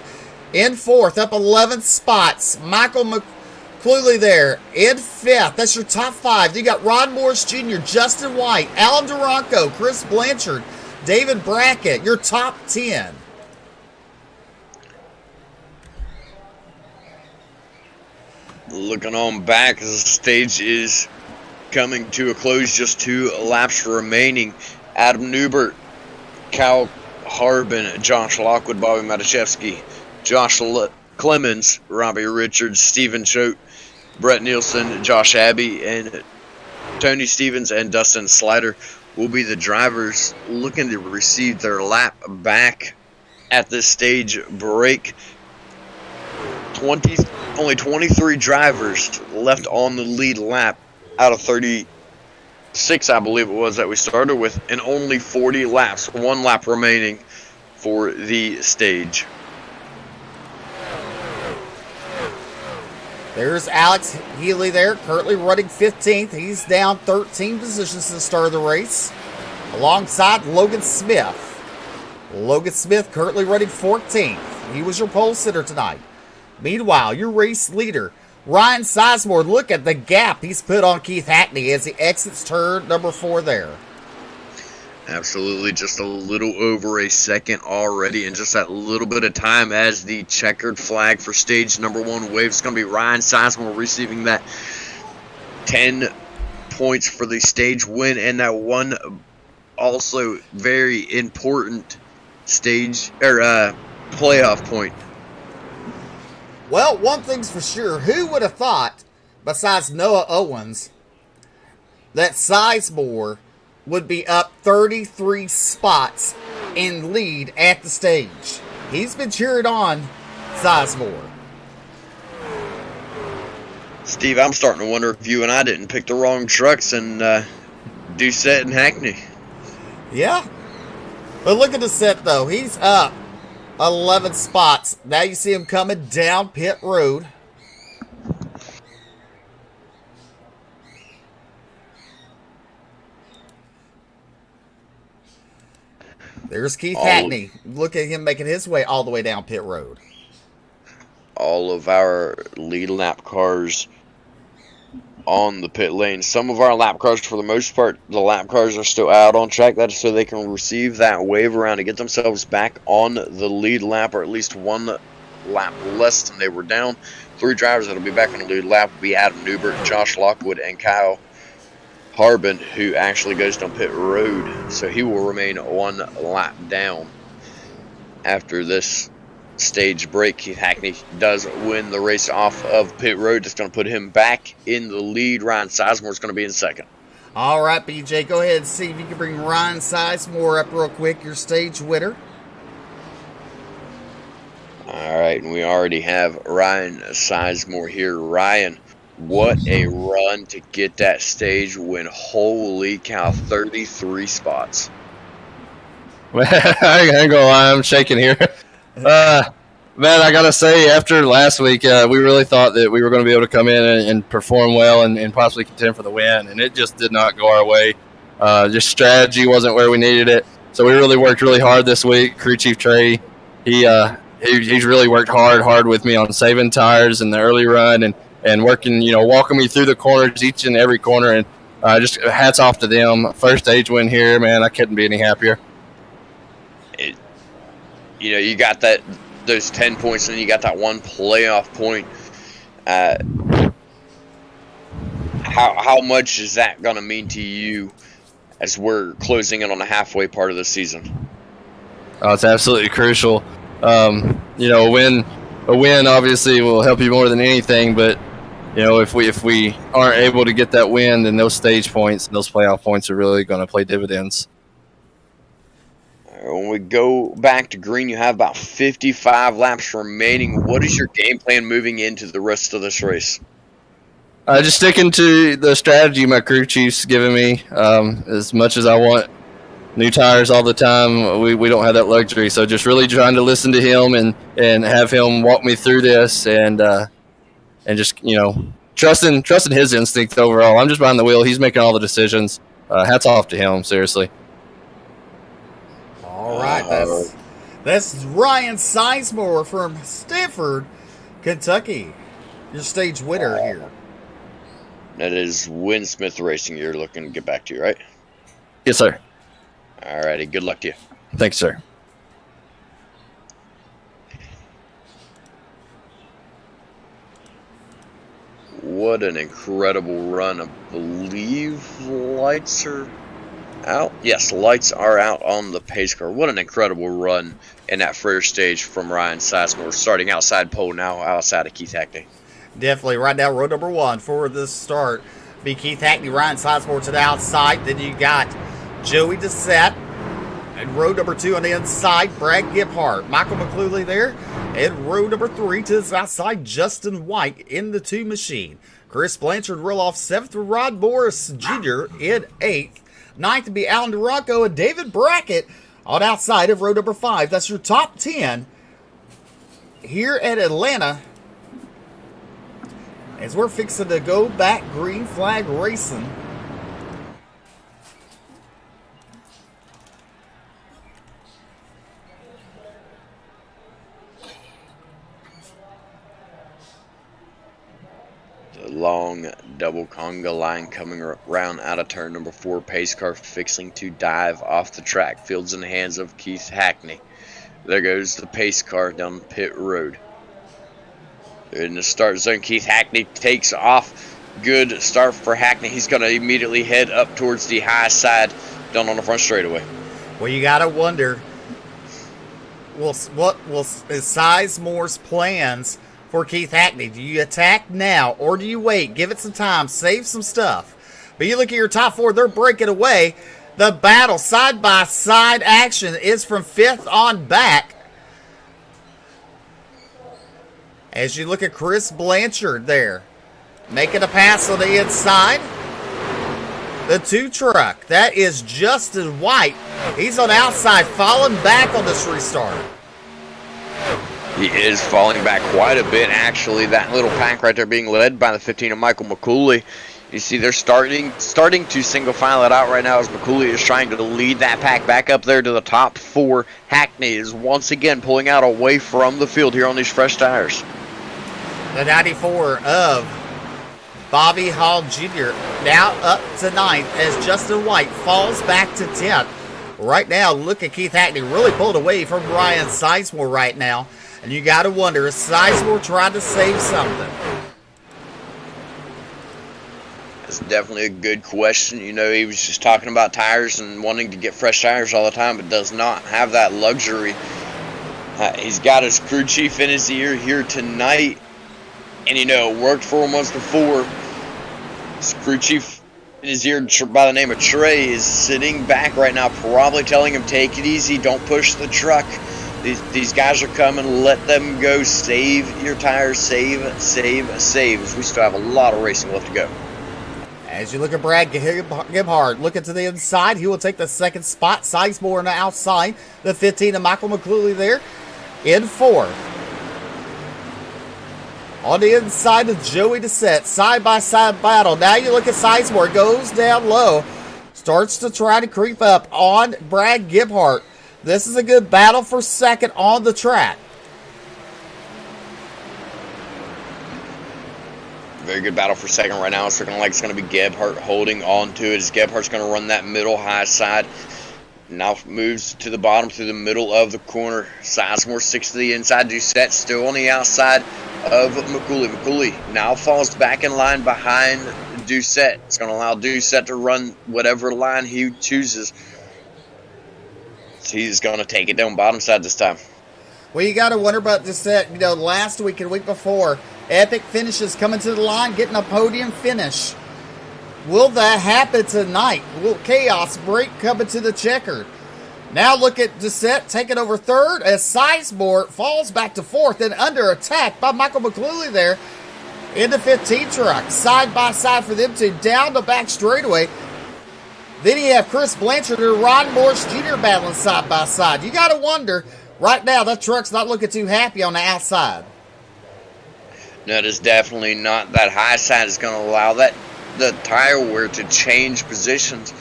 in fourth, up 11 spots. Michael McCluley there in fifth. That's your top 5. You got Ron Morris Jr., Justin White, Alan Duranco, Chris Blanchard, David Brackett, your top 10. Looking on back as the stage is coming to a close, just 2 laps remaining. Adam Newbert, Cal Harbin, Josh Lockwood, Bobby Matuszewski, Josh Clemens, Robbie Richards, Stephen Choate, Brett Nielsen, Josh Abbey, and Tony Stevens and Dustin Slider will be the drivers looking to receive their lap back at this stage break. Only 23 drivers left on the lead lap out of 36, I believe it was, that we started with, and only 40 laps, 1 lap remaining for the stage. There's Alex Healy there, currently running 15th. He's down 13 positions to the start of the race, alongside Logan Smith. Logan Smith currently running 14th. He was your pole sitter tonight. Meanwhile, your race leader, Ryan Sizemore, look at the gap he's put on Keith Hackney as he exits turn number 4 there. Absolutely, just a little over a second already, and just that little bit of time as the checkered flag for stage number 1 waves. It's going to be Ryan Sizemore receiving that 10 points for the stage win, and that one also very important stage or playoff point. Well, one thing's for sure, who would have thought, besides Noah Owens, that Sizemore would be up 33 spots in lead at the stage. He's been cheering on Sizemore. Steve, I'm starting to wonder if you and I didn't pick the wrong trucks and Doucette and Hackney. Yeah. But look at the set, though. He's up 11 spots. Now you see him coming down pit road. There's Keith Hackney. Look at him making his way all the way down pit road. All of our lead lap cars on the pit lane. Some of our lap cars, for the most part, the lap cars are still out on track. That is so they can receive that wave around to get themselves back on the lead lap, or at least one lap less than they were down. 3 drivers that will be back on the lead lap will be Adam Newbert, Josh Lockwood, and Kyle Harbin, who actually goes down pit road, so he will remain 1 lap down. After this stage break, Keith Hackney does win the race off of pit road. That's going to put him back in the lead. Ryan Sizemore is going to be in second. All right, BJ, go ahead and see if you can bring Ryan Sizemore up real quick, your stage winner. All right, and we already have Ryan Sizemore here. Ryan, what a run to get that stage win. Holy cow, 33 spots. I ain't gonna lie, I'm shaking here. Man, I gotta say, after last week, we really thought that we were going to be able to come in and perform well and possibly contend for the win, and it just did not go our way. Just strategy wasn't where we needed it, so we really worked really hard this week. Crew Chief Trey, he's really worked hard with me on saving tires in the early run and working, walking me through the corners, each and every corner, and just hats off to them. First stage win here, man. I couldn't be any happier. You got those 10 points, and then you got that one playoff point. How much is that going to mean to you as we're closing in on the halfway part of the season? Oh, it's absolutely crucial. A win obviously will help you more than anything, but if we aren't able to get that win, then those stage points and those playoff points are really going to play dividends. When we go back to green, you have about 55 laps remaining. What is your game plan moving into the rest of this race? Just sticking to the strategy my crew chief's giving me. As much as I want new tires all the time, we don't have that luxury. So just really trying to listen to him and have him walk me through this and just trusting his instinct overall. I'm just behind the wheel. He's making all the decisions. Hats off to him, seriously. All right, that's Ryan Sizemore from Stanford, Kentucky. Your stage winner here. That is Win Smith Racing you're looking to get back to, right? Yes, sir. All righty, good luck to you. Thanks, sir. What an incredible run. I believe lights are out. Yes, lights are out on the pace car. What an incredible run in that first stage from Ryan Sizemore. Starting outside pole now, outside of Keith Hackney. Definitely. Right now, row number 1 for this start be Keith Hackney, Ryan Sizemore to the outside. Then you got Joey Doucette. And row number 2 on the inside, Brad Giphart. Michael McCluley there. And row number 3 to the outside, Justin White in the 2 machine. Chris Blanchard roll off 7th with Rod Morris Jr. in 8th. 9th to be Alan DeRocco and David Brackett on outside of row number 5. That's your top 10 here at Atlanta, as we're fixing to go back green flag racing. The long double conga line coming around out of turn number 4. Pace car fixing to dive off the track. Fields in the hands of Keith Hackney. There goes the pace car down pit road. In the start zone, Keith Hackney takes off. Good start for Hackney. He's going to immediately head up towards the high side down on the front straightaway. Well, you got to wonder, what is Sizemore's plans for Keith Hackney? Do you attack now, or do you wait, give it some time, save some stuff? But you look at your top 4, they're breaking away. The battle, side-by-side action is from 5th on back. As you look at Chris Blanchard there, making a pass on the inside. The 2 truck, that is Justin White. He's on outside, falling back on this restart. He is falling back quite a bit, actually. That little pack right there being led by the 15 of Michael McCooley. You see they're starting to single file it out right now as McCooley is trying to lead that pack back up there to the top 4. Hackney is once again pulling out away from the field here on these fresh tires. The 94 of Bobby Hall Jr. now up to 9th as Justin White falls back to 10th. Right now, look at Keith Hackney really pulled away from Ryan Sizemore right now. And you got to wonder, is Sizemore trying to save something? That's definitely a good question. You know, he was just talking about tires and wanting to get fresh tires all the time, but does not have that luxury. He's got his crew chief in his ear here tonight. And, you know, worked for him once before. His crew chief in his ear by the name of Trey is sitting back right now, probably telling him, take it easy, don't push the truck. These guys are coming, let them go, save your tires, save. We still have a lot of racing left to go. As you look at Brad Gebhardt, looking to the inside, he will take the 2nd spot. Sizemore on the outside, the 15 of Michael McClooley there in 4th. On the inside of Joey Doucette, side-by-side battle. Now you look at Sizemore, goes down low, starts to try to creep up on Brad Gebhardt. This is a good battle for 2nd on the track. Very good battle for 2nd right now. It's looking like it's going to be Gebhardt holding on to it as Gebhardt's going to run that middle high side. Now moves to the bottom through the middle of the corner. Sizemore sticks to the inside. Doucette still on the outside of McCooley. McCooley now falls back in line behind Doucette. It's going to allow Doucette to run whatever line he chooses. He's going to take it down bottom side this time. Well, you got to wonder about Doucette. You know, last week and week before, epic finishes coming to the line, getting a podium finish. Will that happen tonight? Will chaos break coming to the checkered? Now look at Doucette taking over 3rd as Sizemore falls back to 4th and under attack by Michael McClooley there in the 15 truck. Side by side for them two down the back straightaway. Then you have Chris Blanchard and Ron Morris Jr. battling side by side. You got to wonder, right now, that truck's not looking too happy on the outside. No, it is definitely not. That high side is going to allow the tire wear to change positions.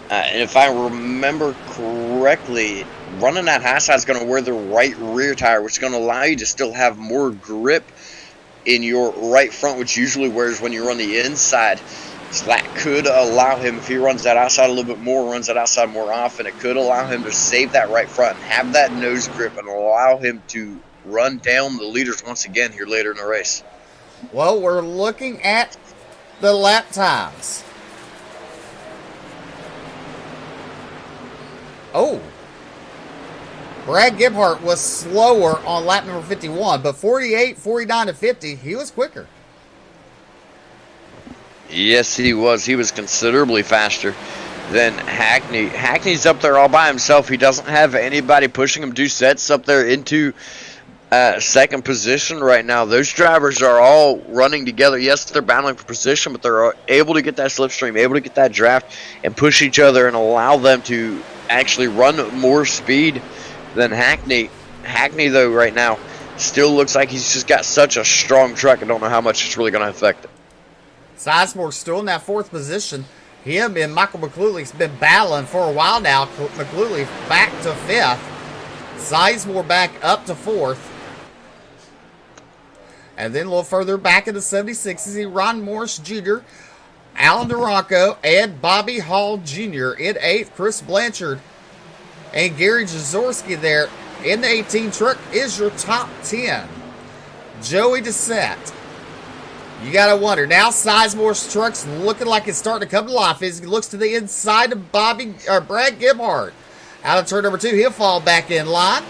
And if I remember correctly, running that high side is going to wear the right rear tire, which is going to allow you to still have more grip in your right front, which usually wears when you run the inside. So that could allow him, if he runs that outside a little bit more, runs that outside more often, it could allow him to save that right front and have that nose grip and allow him to run down the leaders once again here later in the race. Well, we're looking at the lap times. Oh. Brad Gebhardt was slower on lap number 51, but 48, 49 to 50, he was quicker. Yes, he was. He was considerably faster than Hackney. Hackney's up there all by himself. He doesn't have anybody pushing him. Doucette's up there into second position right now. Those drivers are all running together. Yes, they're battling for position, but they're able to get that slipstream, able to get that draft, and push each other and allow them to actually run more speed than Hackney. Hackney, though, right now, still looks like he's just got such a strong truck. I don't know how much it's really going to affect it. Sizemore still in that fourth position. Him and Michael McCluley's been battling for a while now. McCluley back to fifth. Sizemore back up to fourth. And then a little further back in the 76 is Ron Morris Jr., Alan Duranco, and Bobby Hall Jr. in eighth. Chris Blanchard and Gary Jaworski there in the 18 truck is your top 10. Joey Doucette. You got to wonder. Now Sizemore's truck's looking like it's starting to come to life as he looks to the inside of Brad Gebhardt. Out of turn number 2, he'll fall back in line.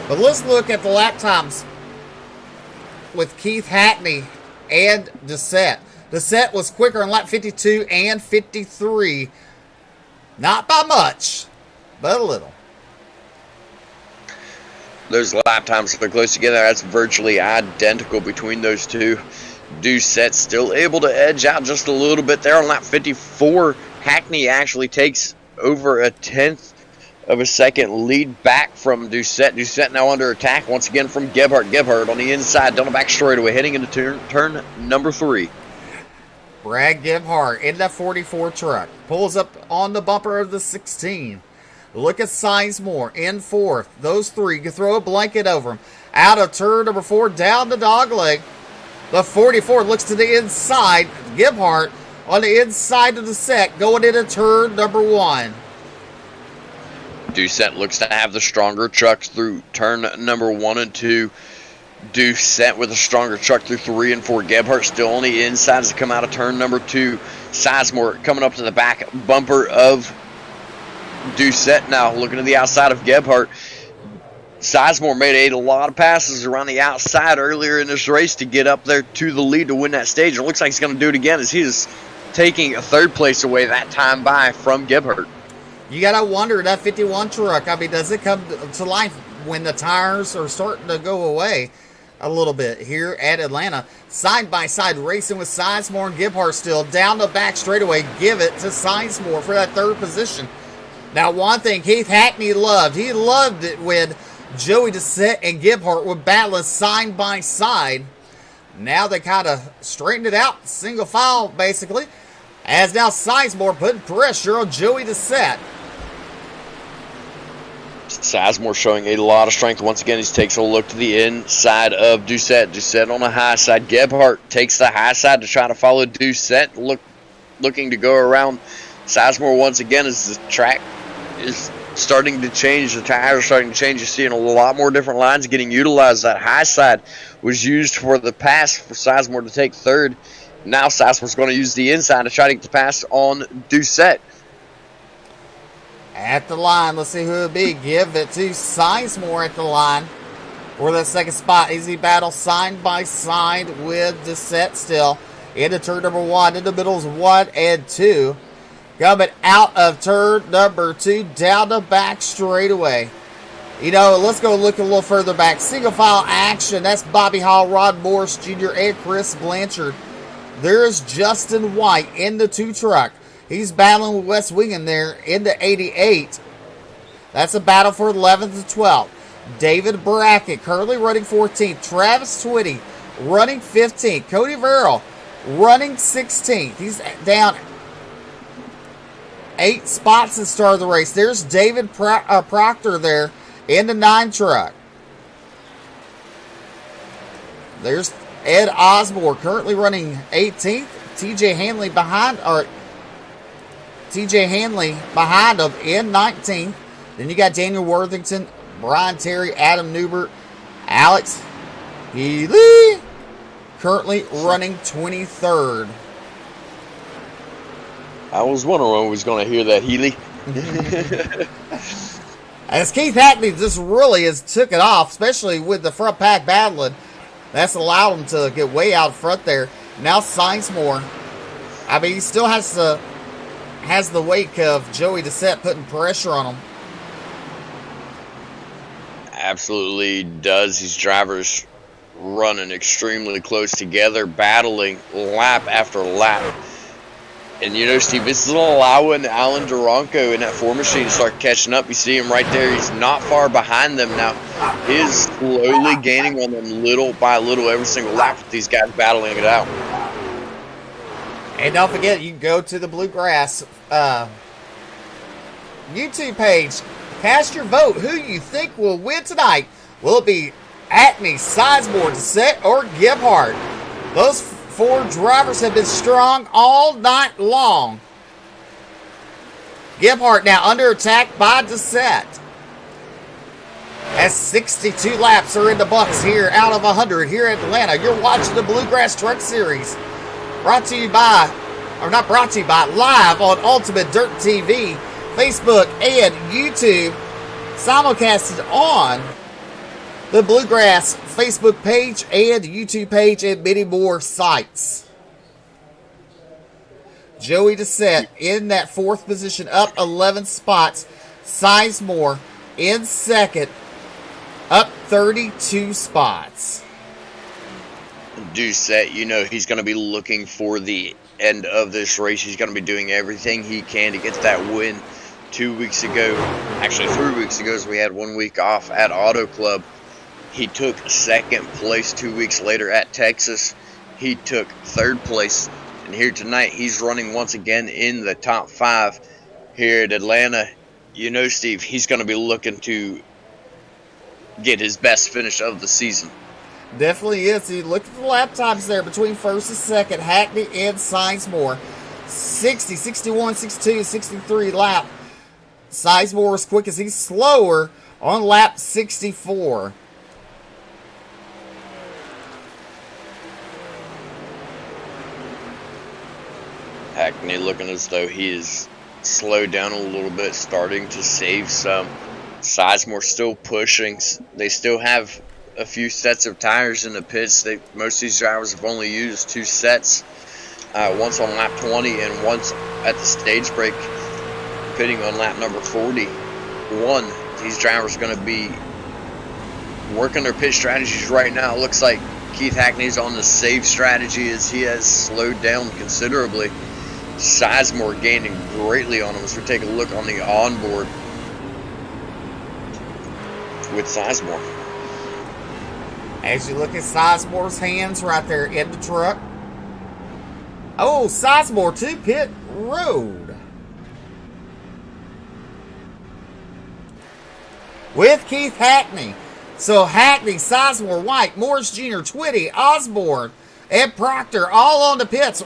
But let's look at the lap times with Keith Hackney and Doucette. Doucette was quicker on lap 52 and 53. Not by much, but a little. Those lap times are close together. That's virtually identical between those two. Doucette still able to edge out just a little bit there on lap 54. Hackney actually takes over a tenth of a second lead back from Doucette. Doucette now under attack once again from Gebhardt. Gebhardt on the inside, down the back straightaway, heading into turn number 3. Brad Gebhardt in that 44 truck. Pulls up on the bumper of the 16. Look at Sizemore in fourth. Those three, you can throw a blanket over them. Out of turn number 4, down the dog leg. The 44 looks to the inside. Gebhardt on the inside of the set, going into turn number 1. Doucette looks to have the stronger trucks through turn number 1 and 2. Doucette with a stronger truck through 3 and 4. Gebhardt still on the inside as they come out of turn number 2. Sizemore coming up to the back bumper of Doucette now, looking to the outside of Gebhardt. Sizemore made a lot of passes around the outside earlier in this race to get up there to the lead to win that stage. It looks like he's going to do it again as he is taking a third place away that time by from Gebhardt. You got to wonder, that 51 truck, I mean, does it come to life when the tires are starting to go away a little bit here at Atlanta? Side-by-side racing with Sizemore and Gebhardt still. Down the back straightaway, give it to Sizemore for that third position. Now, one thing Keith Hackney loved, he loved it when Joey Doucette and Gebhardt were battling side-by-side. Now they kind of straightened it out, single file, basically. As now Sizemore putting pressure on Joey Doucette. Sizemore showing a lot of strength. Once again, he takes a look to the inside of Doucette. Doucette on the high side. Gebhardt takes the high side to try to follow Doucette, looking to go around Sizemore once again as the track is starting to change. The tires are starting to change. You're seeing a lot more different lines getting utilized. That high side was used for the pass for Sizemore to take third. Now Sizemore's going to use the inside to try to get the pass on Doucette. At the line, let's see who it'll be. Give it to Sizemore at the line for that second spot. Easy battle side by side with Doucette still. Into turn number 1. In the middle is 1 and 2. Coming out of turn number 2, down the back straightaway. You know, let's go look a little further back. Single file action. That's Bobby Hall, Rod Morris Jr., and Chris Blanchard. There's Justin White in the 2 truck. He's battling with Wes Wingen there in the 88. That's a battle for 11th to 12th. David Brackett currently running 14th. Travis Twitty running 15th. Cody Verrill running 16th. He's down 8 spots and start of the race. There's David Proctor there in the 9 truck. There's Ed Osborne currently running 18th. TJ Hanley behind him in 19th. Then you got Daniel Worthington, Brian Terry, Adam Newbert, Alex Healy currently running 23rd. I was wondering when we was going to hear that, Healy. As Keith Hackney just really has took it off, especially with the front pack battling. That's allowed him to get way out front there. Now Sizemore. I mean, he still has the wake of Joey Doucette putting pressure on him. absolutely does. These drivers running extremely close together, battling lap after lap. And you know, Steve, this is allowing Alan Duranco in that 4 machine to start catching up. You see him right there. He's not far behind them now. He is slowly gaining on them little by little every single lap with these guys battling it out. And don't forget, you can go to the Bluegrass YouTube page. Cast your vote. Who you think will win tonight? Will it be Hackney, Sizemore, Doucette, or Gebhardt? Those 4 drivers have been strong all night long. Gebhardt now under attack by Doucette. As 62 laps are in the books here out of 100 here in Atlanta. You're watching the Bluegrass Truck Series. Brought to you by, or not brought to you by, live on Ultimate Dirt TV, Facebook, and YouTube. Simulcasted on the Bluegrass Facebook page and YouTube page and many more sites. Joey Doucette in that 4th position, up 11 spots. Sizemore in 2nd, up 32 spots. Doucette, you know, he's going to be looking for the end of this race. He's going to be doing everything he can to get that win. 2 weeks ago, actually 3 weeks ago, as we had 1 week off at Auto Club, he took 2nd place. 2 weeks later at Texas, he took 3rd place. And here tonight, he's running once again in the top 5 here at Atlanta. You know, Steve, he's going to be looking to get his best finish of the season. Definitely is. You look at the lap times there between 1st and 2nd, Hackney and Sizemore. 60, 61, 62, 63 lap. Sizemore is quick as he's slower on lap 64. Hackney looking as though he is slowed down a little bit, starting to save some. Sizemore still pushing. They still have a few sets of tires in the pits. Most of these drivers have only used 2 sets. Once on lap 20 and once at the stage break, pitting on lap number 41. These drivers are going to be working their pit strategies right now. It looks like Keith Hackney's on the save strategy as he has slowed down considerably. Sizemore gaining greatly on him as we take a look on the onboard with Sizemore. As you look at Sizemore's hands right there in the truck. Oh, Sizemore to pit road. With Keith Hackney. So Hackney, Sizemore, White, Morris Jr., Twitty, Osborne, and Proctor all on the pits.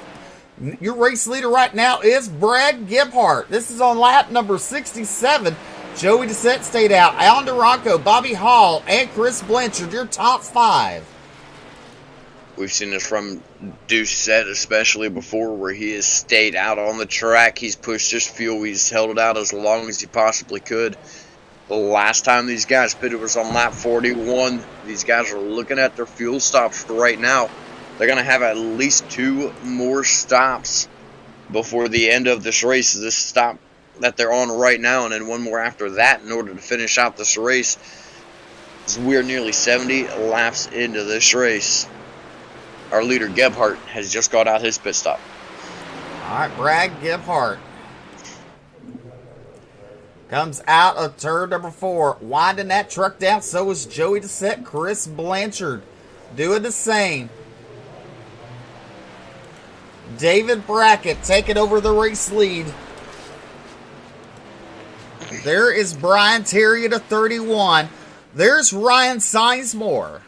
Your race leader right now is Brad Gebhardt. This is on lap number 67. Joey Doucette stayed out. Alan Duranco, Bobby Hall, and Chris Blanchard, your top 5. We've seen this from Doucette especially before, where he has stayed out on the track. He's pushed his fuel. He's held it out as long as he possibly could. The last time these guys pitted was on lap 41. These guys are looking at their fuel stops right now. They're going to have at least 2 more stops before the end of this race. This stop that they're on right now, and then 1 more after that in order to finish out this race. We're nearly 70 laps into this race. Our leader, Gebhardt, has just got out his pit stop. All right, Brad Gebhardt comes out of turn number 4, winding that truck down. So is Joey Doucette. Chris Blanchard doing the same. David Brackett taking over the race lead. There is Brian Terry at a 31. There's Ryan Sizemore.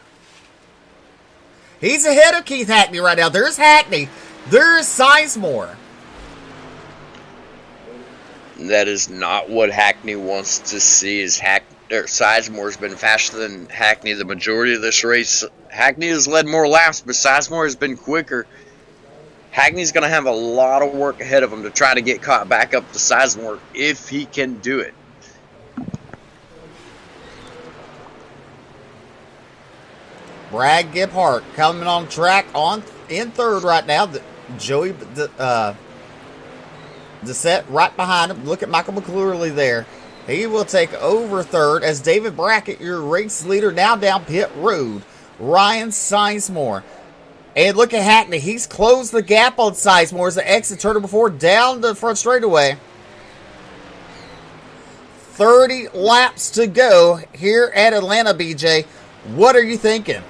He's ahead of Keith Hackney right now. There's Hackney. There's Sizemore. That is not what Hackney wants to see. Sizemore's been faster than Hackney the majority of this race. Hackney has led more laps, but Sizemore has been quicker. Hackney's going to have a lot of work ahead of him to try to get caught back up to Sizemore if he can do it. Brad Gebhardt coming on track in 3rd right now. Joey Doucette right behind him. Look at Michael McClurley there. He will take over third as David Brackett, your race leader, now down pit road. Ryan Sizemore. And look at Hackney. He's closed the gap on Sizemore as the exit turn number 4 down the front straightaway. 30 laps to go here at Atlanta, BJ. What are you thinking?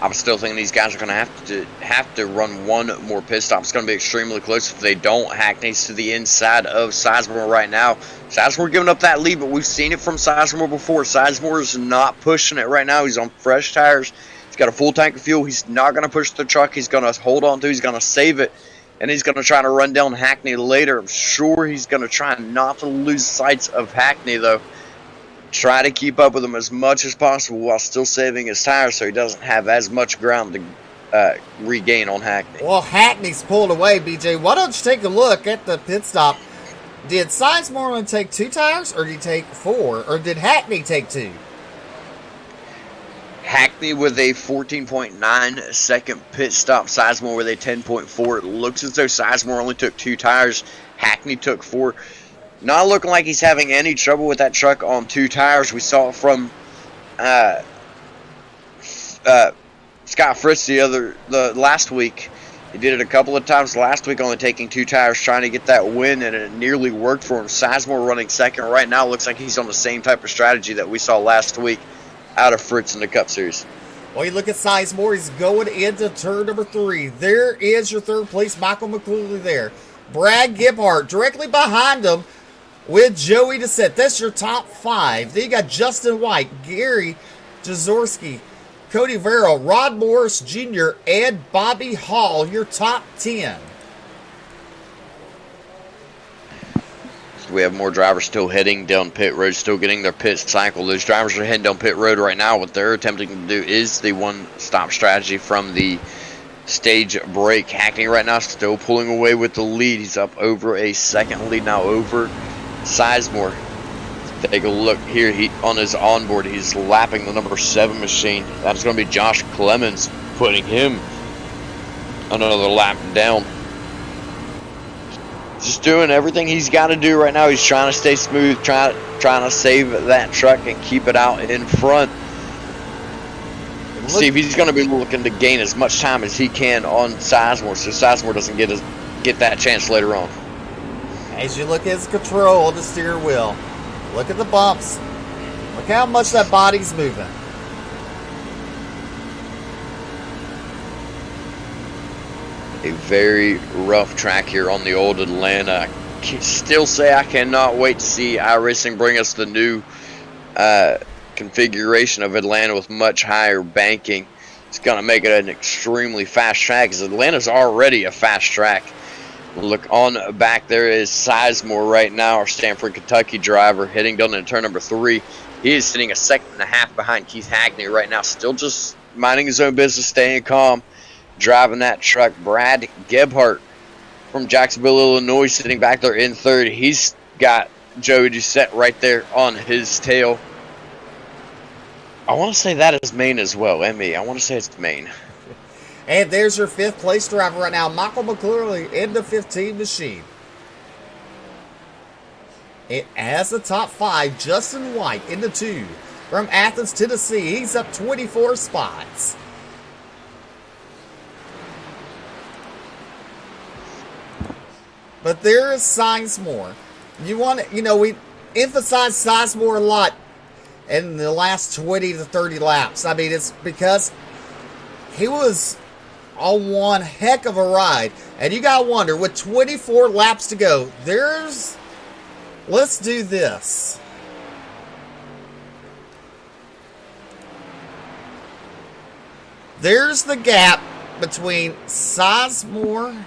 I'm still thinking these guys are going to have to run one more pit stop. It's going to be extremely close. If they don't, Hackney's to the inside of Sizemore right now. Sizemore giving up that lead, but we've seen it from Sizemore before. Sizemore is not pushing it right now. He's on fresh tires. He's got a full tank of fuel. He's not going to push the truck. He's going to hold on to it. He's going to save it. And he's going to try to run down Hackney later. I'm sure he's going to try not to lose sight of Hackney, though. Try to keep up with him as much as possible while still saving his tires so he doesn't have as much ground to regain on Hackney. Well, Hackney's pulled away, BJ. Why don't you take a look at the pit stop? Did Sizemore only take 2 tires, or did he take 4? Or did Hackney take 2? Hackney with a 14.9 second pit stop. Sizemore with a 10.4. It looks as though Sizemore only took 2 tires. Hackney took 4. Not looking like he's having any trouble with that truck on 2 tires. We saw it from Scott Fritz the last week. He did it a couple of times last week, only taking 2 tires, trying to get that win, and it nearly worked for him. Sizemore running second right now. Looks like he's on the same type of strategy that we saw last week out of Fritz in the Cup Series. Well, you look at Sizemore. He's going into turn number 3. There is your third place, Michael McClurley there. Brad Gebhardt directly behind him with Joey Doucette. That's your top 5. Then you got Justin White, Gary Jaworski, Cody Verrill, Rod Morris Jr., and Bobby Hall, your top 10. We have more drivers still heading down pit road, still getting their pit cycle. Those drivers are heading down pit road right now. What they're attempting to do is the one-stop strategy from the stage break. Hackney right now still pulling away with the lead. He's up over a second lead now over Sizemore. Take a look here. On his onboard, he's lapping the number 7 machine. That's going to be Josh Clemens, putting him another lap down. Just doing everything he's got to do right now. He's trying to stay smooth, trying to save that truck and keep it out in front. See if he's going to be looking to gain as much time as he can on Sizemore, so Sizemore doesn't get that chance later on. As you look at his control on the steering wheel, look at the bumps. Look how much that body's moving. A very rough track here on the old Atlanta. I can still say I cannot wait to see iRacing bring us the new configuration of Atlanta with much higher banking. It's going to make it an extremely fast track, because Atlanta's already a fast track. Look on back, there is Sizemore right now, our Stanford, Kentucky driver, heading down into turn number 3. He is sitting a second and a half behind Keith Hackney right now, still just minding his own business, staying calm, driving that truck. Brad Gebhardt from Jacksonville, Illinois, sitting back there in third. He's got Joey Doucette right there on his tail. I want to say that is Maine as well, ME. I want to say it's Maine. And there's your 5th place driver right now, Michael McClurley in the 15 machine. It has the top 5, Justin White in the 2. From Athens, Tennessee, he's up 24 spots. But there is Sizemore. We emphasize Sizemore a lot in the last 20 to 30 laps. I mean, it's because he was on one heck of a ride. And you got to wonder, with 24 laps to go, let's do this. There's the gap between Sizemore,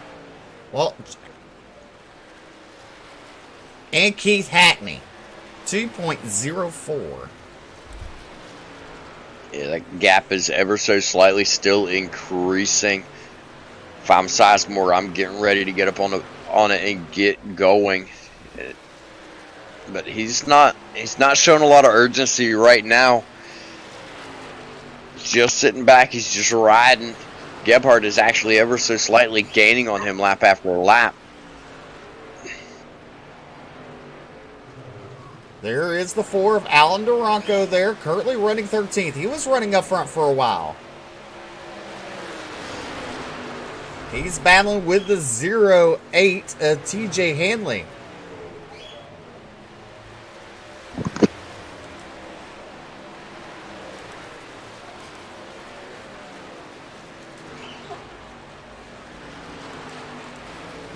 and Keith Hackney, 2.04. Yeah, that gap is ever so slightly still increasing. If I'm Sizemore, I'm getting ready to get up on it and get going. But he's not showing a lot of urgency right now. He's just sitting back. He's just riding. Gebhardt is actually ever so slightly gaining on him lap after lap. There is the 4 of Alan Duranco there, currently running 13th. He was running up front for a while. He's battling with the 0-8 of TJ Hanley.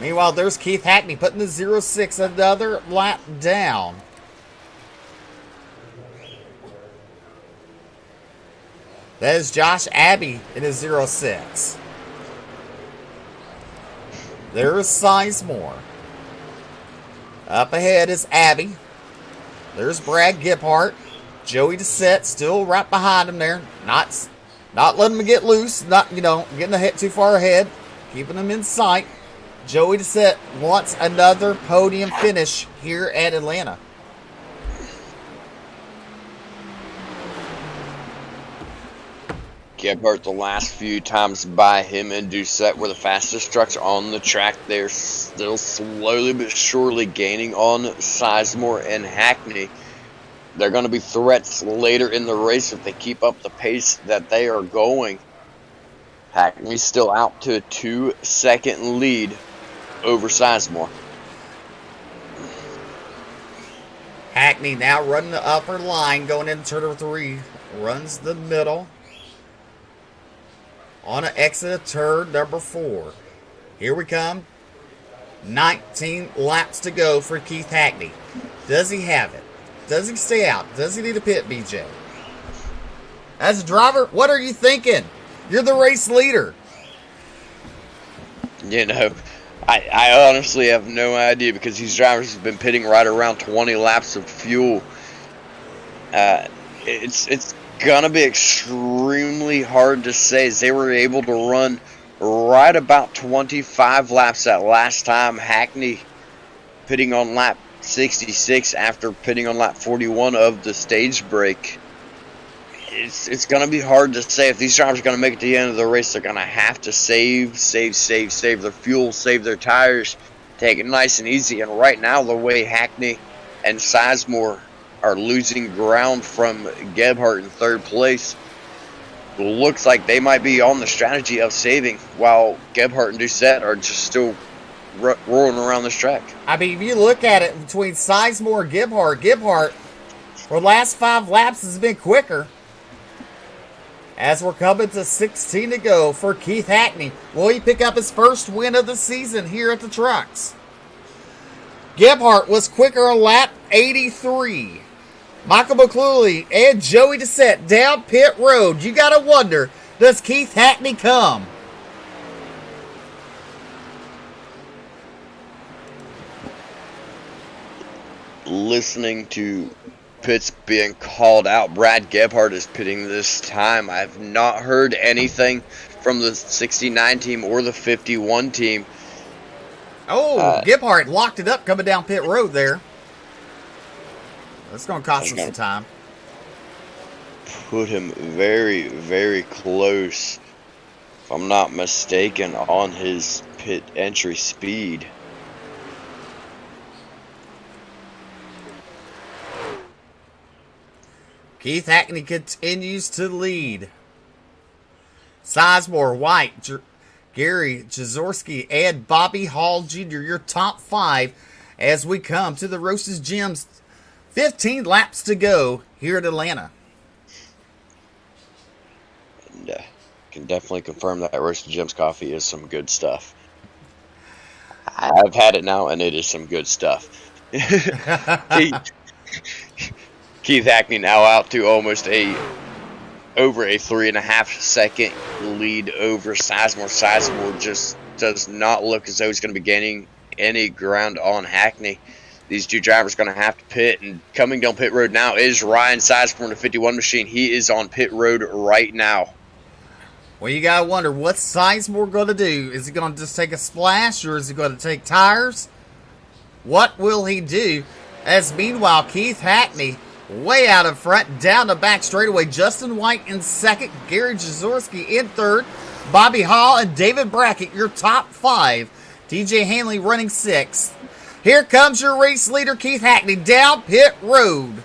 Meanwhile, there's Keith Hackney putting the 0-6 another lap down. That is Josh Abbey in his 0-6. There's Sizemore. Up ahead is Abbey. There's Brad Giphart. Joey Doucette still right behind him there. Not letting him get loose. Not, getting ahead too far ahead. Keeping him in sight. Joey Doucette wants another podium finish here at Atlanta. Gebhardt, the last few times by him and Doucette were the fastest trucks on the track. They're still slowly but surely gaining on Sizemore and Hackney. They're going to be threats later in the race if they keep up the pace that they are going. Hackney's still out to a 2-second lead over Sizemore. Hackney now running the upper line going into turn 3. Runs the middle. On an exit of turn number 4. Here we come. 19 laps to go for Keith Hackney. Does he have it? Does he stay out? Does he need a pit, BJ? As a driver, what are you thinking? You're the race leader. I honestly have no idea because these drivers have been pitting right around 20 laps of fuel. It's gonna be extremely hard to say, as they were able to run right about 25 laps that last time. Hackney pitting on lap 66 after pitting on lap 41 of the stage break. It's gonna be hard to say if these drivers are gonna make it to the end of the race. They're gonna have to save their fuel, save their tires, take it nice and easy. And right now, the way Hackney and Sizemore are losing ground from Gebhardt in third place, looks like they might be on the strategy of saving, while Gebhardt and Doucette are just still roaring around this track. I mean, if you look at it between Sizemore and Gebhardt for the last 5 laps has been quicker. As we're coming to 16 to go for Keith Hackney. Will he pick up his first win of the season here at the trucks? Gebhardt was quicker on lap 83. Michael McClooley and Joey Doucette down pit road. You got to wonder, does Keith Hackney come? Listening to pits being called out, Brad Gebhardt is pitting this time. I have not heard anything from the 69 team or the 51 team. Oh, Gebhardt locked it up coming down pit road there. That's going to cost him some time. Put him very, very close, if I'm not mistaken, on his pit entry speed. Keith Hackney continues to lead. Sizemore, White, Gary Jaworski, and Bobby Hall Jr., your top 5 as we come to the Roasters Gyms. 15 laps to go here at Atlanta. And can definitely confirm that Roasted Gems coffee is some good stuff. I've had it now, and it is some good stuff. Keith Hackney now out to almost over a 3.5 second lead over Sizemore. Sizemore just does not look as though he's going to be gaining any ground on Hackney. These two drivers are going to have to pit, and coming down pit road now is Ryan Sizemore in the 51 machine. He is on pit road right now. Well, you got to wonder, what's Sizemore going to do? Is he going to just take a splash, or is he going to take tires? What will he do? As meanwhile, Keith Hackney way out in front, down the back straightaway. Justin White in second, Gary Jaworski in third, Bobby Hall and David Brackett, your top 5. TJ Hanley running 6th. Here comes your race leader, Keith Hackney, down pit road.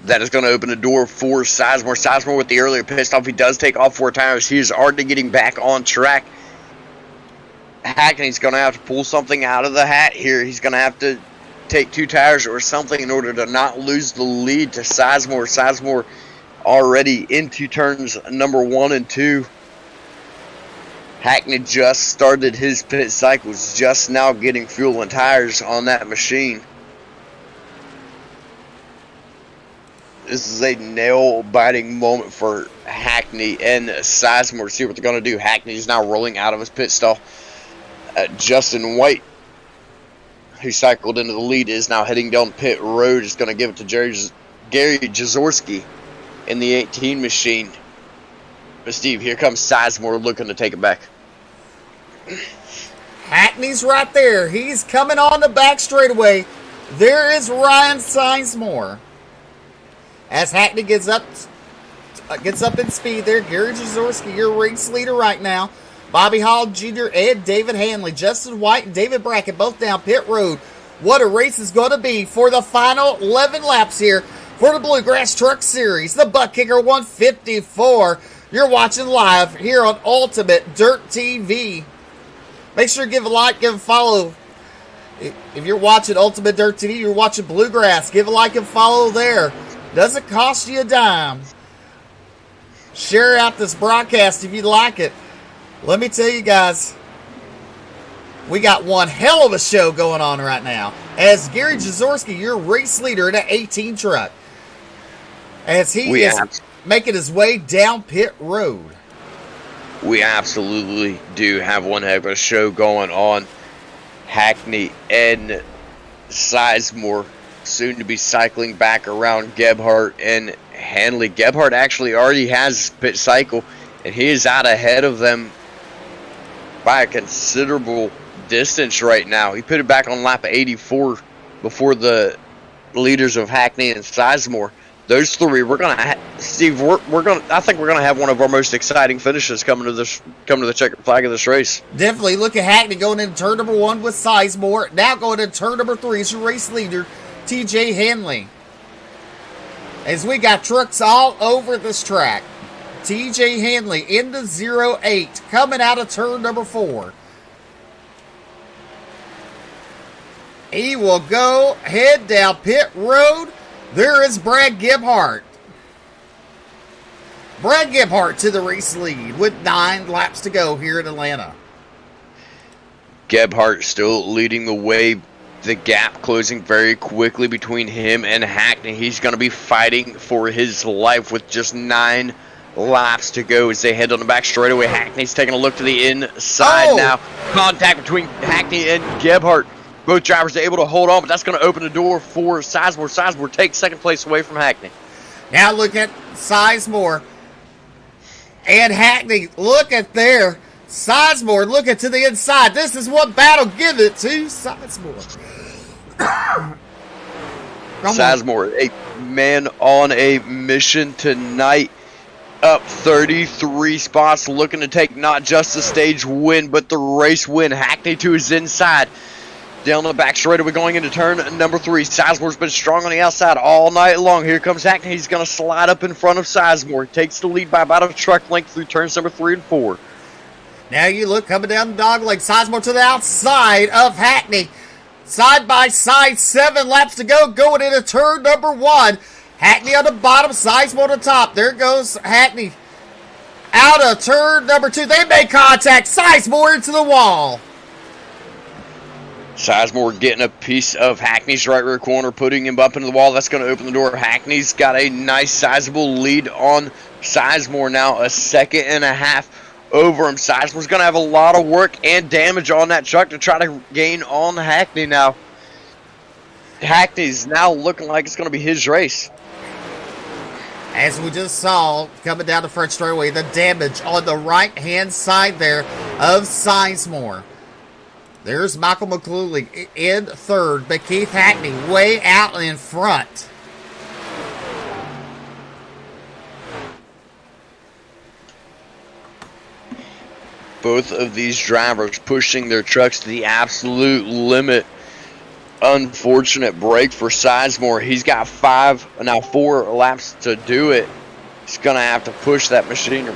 That is going to open the door for Sizemore. Sizemore with the earlier pit stop. He does take all 4 tires. He is already getting back on track. Hackney's going to have to pull something out of the hat here. He's going to have to take 2 tires or something in order to not lose the lead to Sizemore. Sizemore already into turns number 1 and 2. Hackney just started his pit cycles, just now getting fuel and tires on that machine. This is a nail-biting moment for Hackney and Sizemore to see what they're going to do. Hackney is now rolling out of his pit stall. Justin White, who cycled into the lead, is now heading down pit road. Is going to give it to Gary Jazorski in the 18 machine. But Steve, here comes Sizemore looking to take it back. Hackney's right there. He's coming on the back straightaway. There is Ryan Sizemore. As Hackney gets up in speed there, Gary Jazorski, your race leader right now. Bobby Hall Jr. and David Hanley, Justin White and David Brackett both down pit road. What a race is going to be for the final 11 laps here for the Bluegrass Truck Series, the Buttkicker 154. You're watching live here on Ultimate Dirt TV. Make sure to give a like, give a follow. If you're watching Ultimate Dirt TV, you're watching Bluegrass, give a like and follow there. Doesn't cost you a dime. Share out this broadcast if you like it. Let me tell you guys, we got one hell of a show going on right now. As Gary Jazorski, your race leader in an 18 truck, as he is making his way down pit road. We absolutely do have one heck of a show going on. Hackney and Sizemore soon to be cycling back around Gebhardt and Hanley. Gebhardt actually already has pit cycle, and he is out ahead of them by a considerable distance right now. He put it back on lap 84 before the leaders of Hackney and Sizemore. Those three, we're gonna Steve. I think we're gonna have one of our most exciting finishes coming to the checkered flag of this race. Definitely. Look at Hackney going into turn number 1 with Sizemore. Now going into turn number 3 is your race leader, TJ Hanley. As we got trucks all over this track. TJ Hanley into 08, coming out of turn number 4. He will go head down pit road. There is Brad Gebhardt. Brad Gebhardt to the race lead with 9 laps to go here in Atlanta. Gebhardt still leading the way. The gap closing very quickly between him and Hackney. He's going to be fighting for his life with just 9 laps to go as they head on the back straightaway. Hackney's taking a look to the inside now. Contact between Hackney and Gebhardt. Both drivers are able to hold on, but that's going to open the door for Sizemore. Sizemore takes second place away from Hackney. Now look at Sizemore and Hackney. Look at there. Sizemore looking to the inside. This is what battle give it to Sizemore. Sizemore, a man on a mission tonight. Up 33 spots, looking to take not just the stage win, but the race win. Hackney to his inside. Down the back straightaway going into turn number 3. Sizemore's been strong on the outside all night long. Here comes Hackney. He's going to slide up in front of Sizemore. Takes the lead by about a truck length through turns number 3 and 4. Now you look coming down the dog leg. Sizemore to the outside of Hackney. Side by side, 7 laps to go. Going into turn number 1. Hackney on the bottom, Sizemore on the top. There goes Hackney. Out of turn number 2. They make contact. Sizemore into the wall. Sizemore getting a piece of Hackney's right rear corner, putting him up into the wall. That's going to open the door. Hackney's got a nice sizable lead on Sizemore now, a second and a half over him. Sizemore's going to have a lot of work and damage on that truck to try to gain on Hackney now. Hackney's now looking like it's going to be his race. As we just saw, coming down the front straightaway, the damage on the right-hand side there of Sizemore. There's Michael McCluley in third, but Keith Hackney way out in front. Both of these drivers pushing their trucks to the absolute limit unfortunate break for Sizemore. He's got 4 laps to do it. He's going to have to push that machine.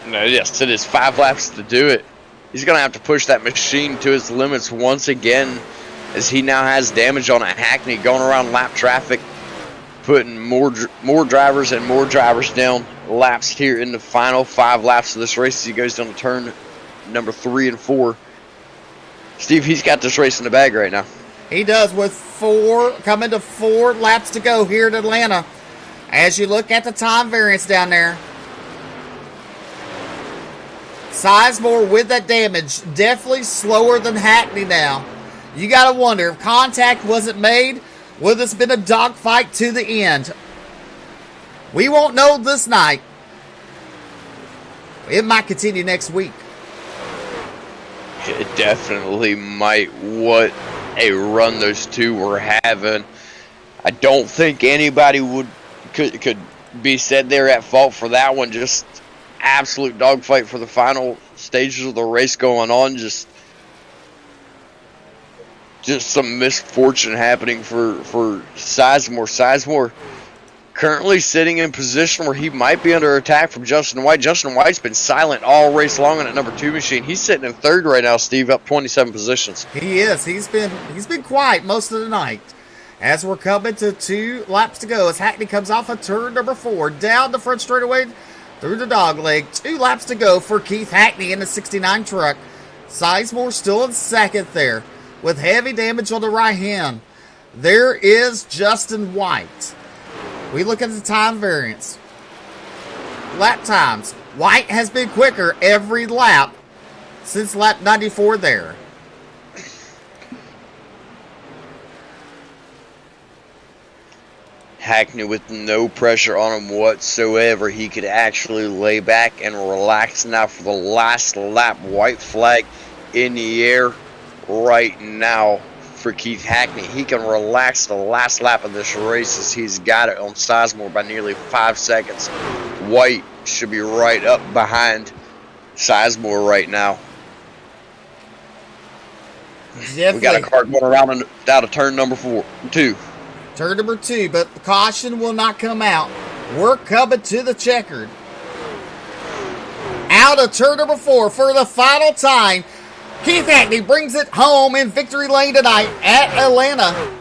No, yes, it is 5 laps to do it. He's going to have to push that machine to its limits once again, as he now has damage on a Hackney going around lap traffic, putting more drivers and more drivers down laps here in the final 5 laps of this race as he goes down to turn number 3 and 4. Steve, he's got this race in the bag right now. He does, with coming to 4 laps to go here at Atlanta. As you look at the time variance down there, Sizemore with that damage, definitely slower than Hackney now. You got to wonder, if contact wasn't made, would this been a dogfight to the end? We won't know this night. It might continue next week. It definitely might. What a run those two were having. I don't think anybody could be said they're at fault for that one. Just absolute dogfight for the final stages of the race going on. Just some misfortune happening for Sizemore. Sizemore currently sitting in position where he might be under attack from Justin White. Justin White's been silent all race long in that number 2 machine. He's sitting in 3rd right now, Steve, up 27 positions. He is. He's been quiet most of the night. As we're coming to 2 laps to go, as Hackney comes off of turn number 4, down the front straightaway through the dog leg. 2 laps to go for Keith Hackney in the 69 truck. Sizemore still in 2nd there, with heavy damage on the right hand. There is Justin White. We look at the time variance. Lap times. White has been quicker every lap since lap 94 there. Hackney with no pressure on him whatsoever. He could actually lay back and relax now for the last lap. White flag in the air right now for Keith Hackney. He can relax the last lap of this race as he's got it on Sizemore by nearly 5 seconds. White should be right up behind Sizemore right now. Definitely. We got a car going around and out of turn number 2. Turn number 2, but the caution will not come out. We're coming to the checkered. Out of turn number 4 for the final time. Keith Hackney brings it home in victory lane tonight at Atlanta.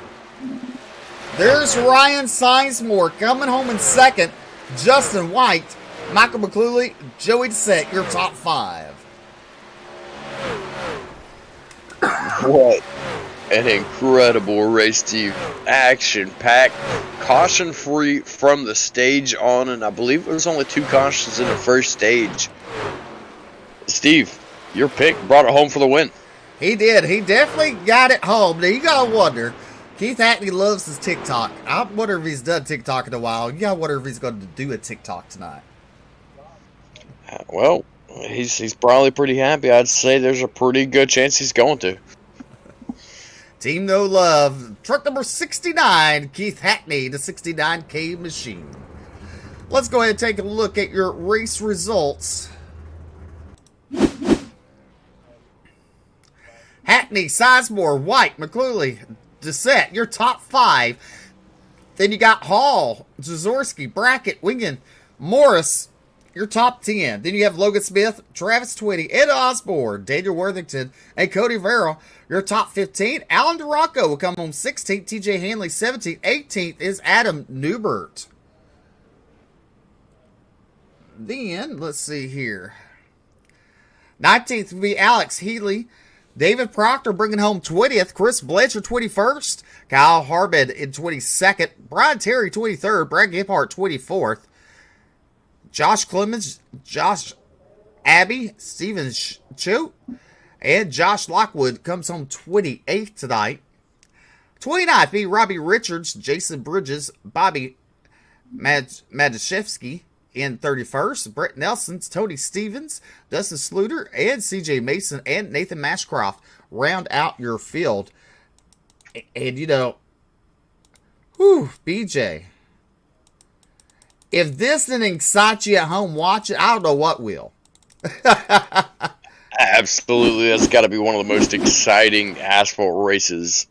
There's Ryan Sizemore coming home in 2nd. Justin White, Michael McCluley, Joey Dissett, your top 5. What an incredible race, Steve. Action-packed, caution-free from the stage on, and I believe it was only 2 cautions in the first stage. Steve, your pick brought it home for the win. He did. He definitely got it home. Now, you got to wonder, Keith Hackney loves his TikTok. I wonder if he's done TikTok in a while. You got to wonder if he's going to do a TikTok tonight. Well, he's probably pretty happy. I'd say there's a pretty good chance he's going to. Team No Love, truck number 69, Keith Hackney, the 69K machine. Let's go ahead and take a look at your race results. Hackney, Sizemore, White, McCluley, Dissett, your top 5. Then you got Hall, Zazorski, Brackett, Wingen, Morris, your top 10. Then you have Logan Smith, Travis Twitty, Ed Osborne, Daniel Worthington, and Cody Verrill, your top 15. Alan DeRocco will come home 16th. TJ Hanley 17th. 18th is Adam Newbert. Then, let's see here. 19th will be Alex Healy. David Proctor bringing home 20th. Chris Blanchard 21st. Kyle Harbed in 22nd. Brian Terry 23rd. Brad Giphart 24th. Josh Clemens, Josh Abbey, Steven Choate, and Josh Lockwood comes home 28th tonight. 29th be Robbie Richards, Jason Bridges, Bobby Madashevsky in 31st. Brett Nelson's Tony Stevens, Dustin Sluter, and CJ Mason and Nathan Mashcroft round out your field. And you know, BJ. If this didn't excite you at home watching, I don't know what will. Absolutely, that's got to be one of the most exciting asphalt races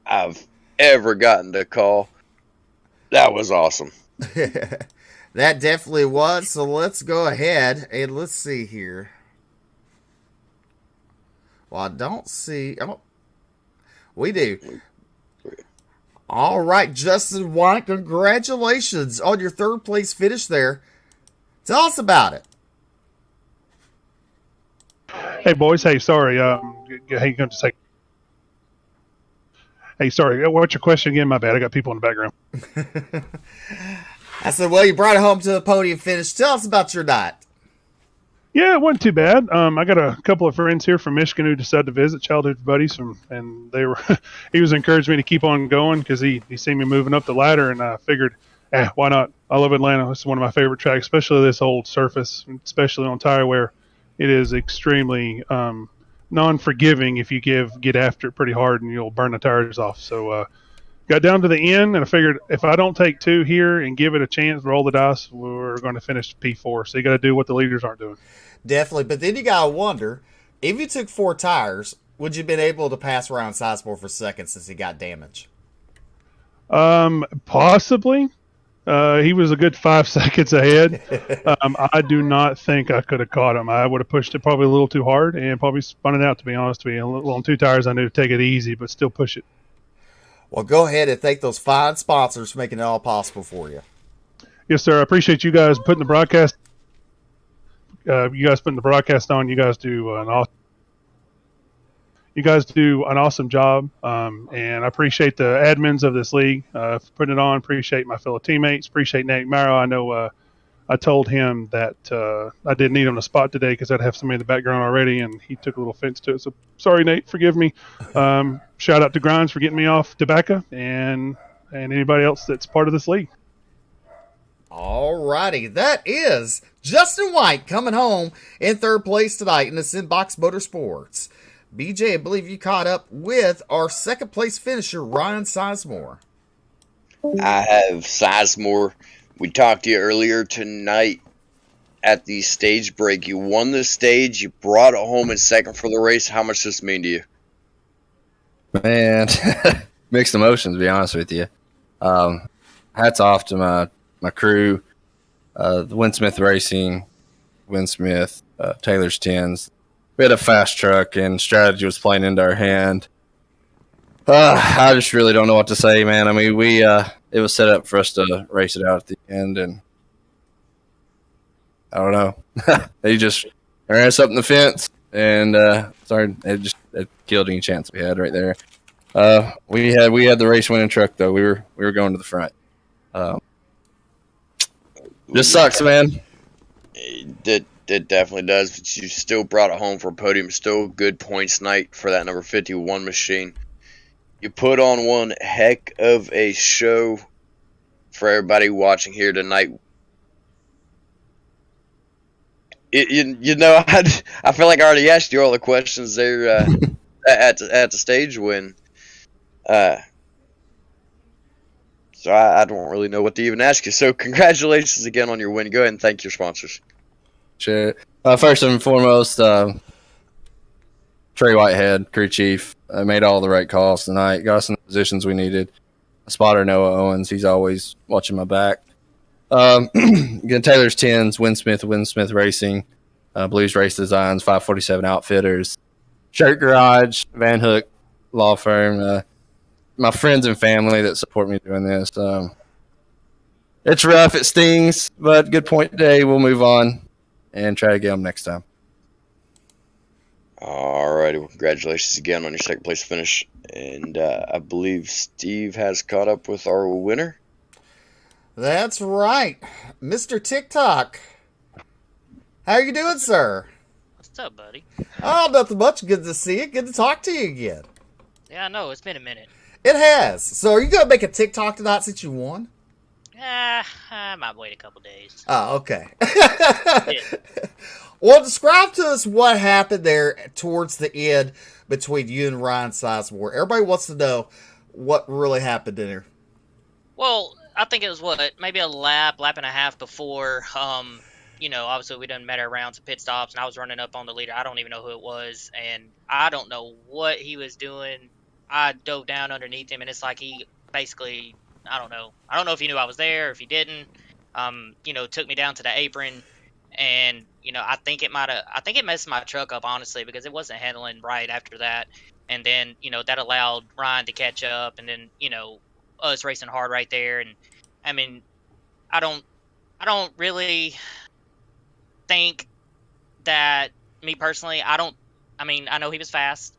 I've ever gotten to call. That was awesome. That definitely was. So let's go ahead and let's see here. Well, I don't see. Oh, we do. All right, Justin White, congratulations on your third place finish there. Tell us about it. Hey boys, hey, sorry. Hey, going to say. Hey, sorry. What's your question again? My bad. I got people in the background. I said, well, you brought it home to the podium finish. Tell us about your night. Yeah, it wasn't too bad. I got a couple of friends here from Michigan who decided to visit, childhood buddies, and they were. He was encouraging me to keep on going because he seen me moving up the ladder, and I figured, why not? I love Atlanta. It's one of my favorite tracks, especially this old surface, especially on tire wear. It is extremely non-forgiving if you get after it pretty hard, and you'll burn the tires off. So got down to the end, and I figured if I don't take two here and give it a chance, roll the dice, we're going to finish P4. So you got to do what the leaders aren't doing. Definitely, but then you gotta wonder, if you took 4 tires, would you have been able to pass Ryan Sizemore for second since he got damaged? Possibly. He was a good 5 seconds ahead. I do not think I could have caught him. I would have pushed it probably a little too hard and probably spun it out, to be honest with you. On 2 tires, I knew to take it easy, but still push it. Well, go ahead and thank those fine sponsors for making it all possible for you. Yes, sir. I appreciate you guys putting the broadcast. You guys putting the broadcast on. You guys do an awesome job, and I appreciate the admins of this league for putting it on. Appreciate my fellow teammates. Appreciate Nate Marrow. I know I told him that I didn't need him to spot today because I'd have somebody in the background already, and he took a little offense to it. So sorry, Nate. Forgive me. Shout out to Grinds for getting me off tobacco, and anybody else that's part of this league. Alrighty, that is Justin White coming home in third place tonight in this Inbox Motorsports. BJ, I believe you caught up with our second place finisher, Ryan Sizemore. I have Sizemore. We talked to you earlier tonight at the stage break. You won the stage. You brought it home in second for the race. How much does this mean to you? Man, mixed emotions, to be honest with you. Hats off to my crew, the Winsmith Racing, Winsmith, Taylor's Tins. We had a fast truck, and strategy was playing into our hand. I just really don't know what to say, man. I mean, it was set up for us to race it out at the end, and I don't know. They just ran us up in the fence, and it killed any chance we had right there. We had the race winning truck though. We were going to the front. Just sucks, man. It definitely does, but you still brought it home for a podium. Still good points night for that number 51 machine. You put on one heck of a show for everybody watching here tonight. You know, I feel like I already asked you all the questions there at the stage when. So I don't really know what to even ask you. So congratulations again on your win. Go ahead and thank your sponsors. Sure. First and foremost, Trey Whitehead, crew chief, made all the right calls tonight. Got us in the positions we needed. Spotter Noah Owens, he's always watching my back. Again, Taylor's Tins, Winsmith Racing, Blues Race Designs, 547 Outfitters, Shirt Garage, Van Hook Law Firm. My friends and family that support me doing this. It's rough, it stings, but good point today. We'll move on and try to get them next time. All righty. Well, congratulations again on your second place finish. And I believe Steve has caught up with our winner. That's right. Mr. TikTok. How are you doing, sir? What's up, buddy? Oh, nothing much. Good to see you. Good to talk to you again. Yeah, I know. It's been a minute. It has. So are you going to make a TikTok tonight since you won? I might wait a couple days. Oh, okay. Yeah. Well, describe to us what happened there towards the end between you and Ryan Sizemore. Everybody wants to know what really happened there. Well, I think it was maybe a lap and a half before obviously we done met our rounds of pit stops, and I was running up on the leader. I don't even know who it was, and I don't know what he was doing. I dove down underneath him, and it's like he basically, I don't know. I don't know if he knew I was there or if he didn't. Took me down to the apron, and I think it messed my truck up, honestly, because it wasn't handling right after that. And then, that allowed Ryan to catch up, and then, us racing hard right there. And I mean, I don't really think that, me personally, I know he was fast.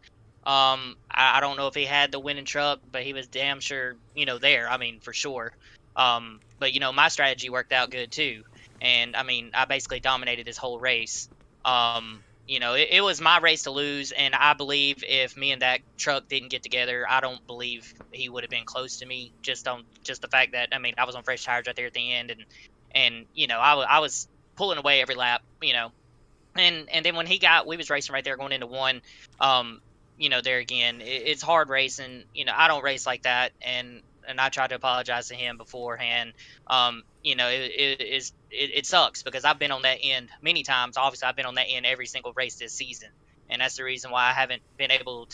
I don't know if he had the winning truck, but he was damn sure, there. I mean, for sure. But my strategy worked out good too. And I mean, I basically dominated this whole race. It was my race to lose, and I believe if me and that truck didn't get together, I don't believe he would have been close to me. Just the fact that, I mean, I was on fresh tires right there at the end, and I was pulling away every lap, and then when we was racing right there going into one, there again, it's hard racing. I don't race like that, and I tried to apologize to him beforehand. It sucks because I've been on that end many times. Obviously, I've been on that end every single race this season, and that's the reason why I haven't been able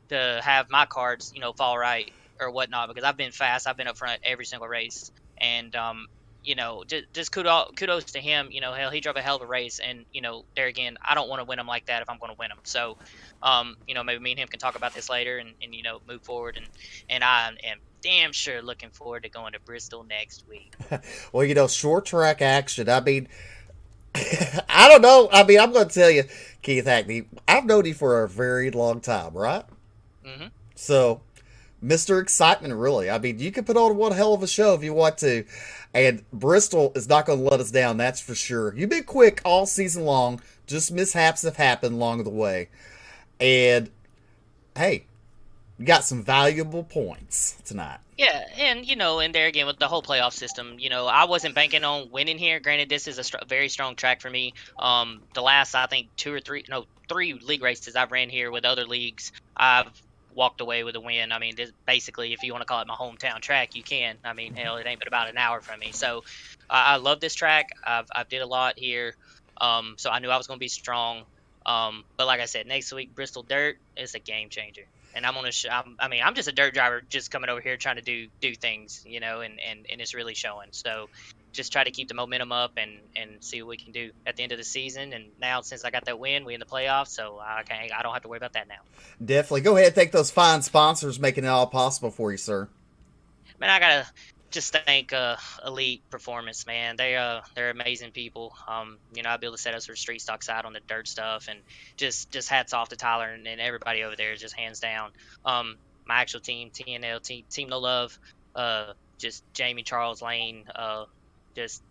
to have my cards, fall right or whatnot, because I've been fast. I've been up front every single race, and just kudos to him. Hell, he drove a hell of a race, and there again, I don't want to win him like that if I'm going to win him. So, maybe me and him can talk about this later and move forward, and I am damn sure looking forward to going to Bristol next week. Well, short track action. I mean, I don't know. I mean, I'm going to tell you, Keith Hackney, I've known you for a very long time, right? Mm-hmm. So, Mr. Excitement, really. I mean, you can put on one hell of a show if you want to. And Bristol is not going to let us down, that's for sure. You've been quick all season long. Just mishaps have happened along the way. And, hey, you got some valuable points tonight. Yeah, and and there again with the whole playoff system, I wasn't banking on winning here. Granted, this is a very strong track for me. The last, I think, 3 league races I've ran here with other leagues, I've walked away with a win. I mean, basically, if you want to call it my hometown track, you can. I mean, hell, it ain't but about an hour from me. So I love this track. I've did a lot here, so I knew I was going to be strong. But like I said, next week Bristol Dirt is a game changer. And I'm just a dirt driver, just coming over here trying to do things, and it's really showing. So just try to keep the momentum up and see what we can do at the end of the season. And now, since I got that win, we in the playoffs, so I don't have to worry about that now. Definitely. Go ahead and thank those fine sponsors making it all possible for you, sir. Man, I gotta just thank Elite Performance, man. They're amazing people. I'll be able to set us for street stock side on the dirt stuff, and just hats off to Tyler and everybody over there, just hands down. My actual team, TNL, Team No Love, just Jamie, Charles, Lane, just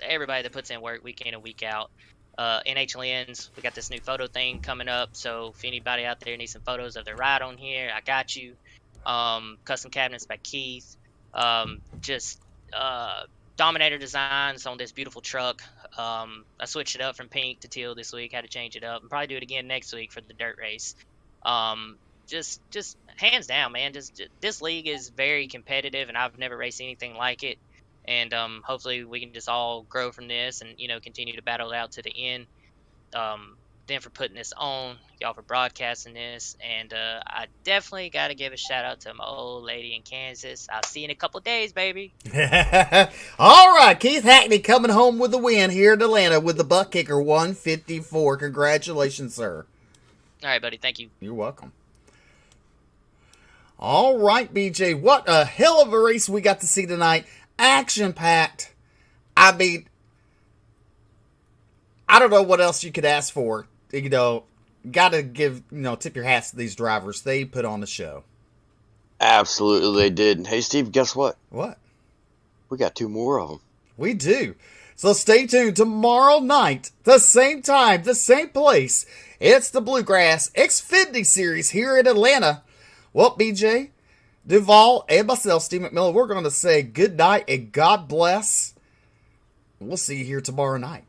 everybody that puts in work week in and week out. NH Lens, we got this new photo thing coming up, so if anybody out there needs some photos of their ride on here, I got you. Custom cabinets by Keith. Dominator designs on this beautiful truck. I switched it up from pink to teal this week. Had to change it up and probably do it again next week for the dirt race. Just hands down, man. Just this league is very competitive, and I've never raced anything like it. And hopefully we can just all grow from this and continue to battle it out to the end. Then for putting this on, y'all for broadcasting this, and I definitely got to give a shout out to my old lady in Kansas. I'll see you in a couple days, baby. All right, Keith Hackney coming home with the win here in Atlanta with the Buttkicker 154. Congratulations, sir. All right, buddy. Thank you. You're welcome. All right, BJ, what a hell of a race we got to see tonight. Action-packed. I mean, I don't know what else you could ask for. Got to give, tip your hats to these drivers. They put on the show. Absolutely, they did. Hey, Steve, guess what? What? We got 2 more of them. We do. So stay tuned tomorrow night, the same time, the same place. It's the Bluegrass Xfinity Series here in Atlanta. Well, BJ, Duval, and myself, Steve McMillan, we're going to say good night and God bless. We'll see you here tomorrow night.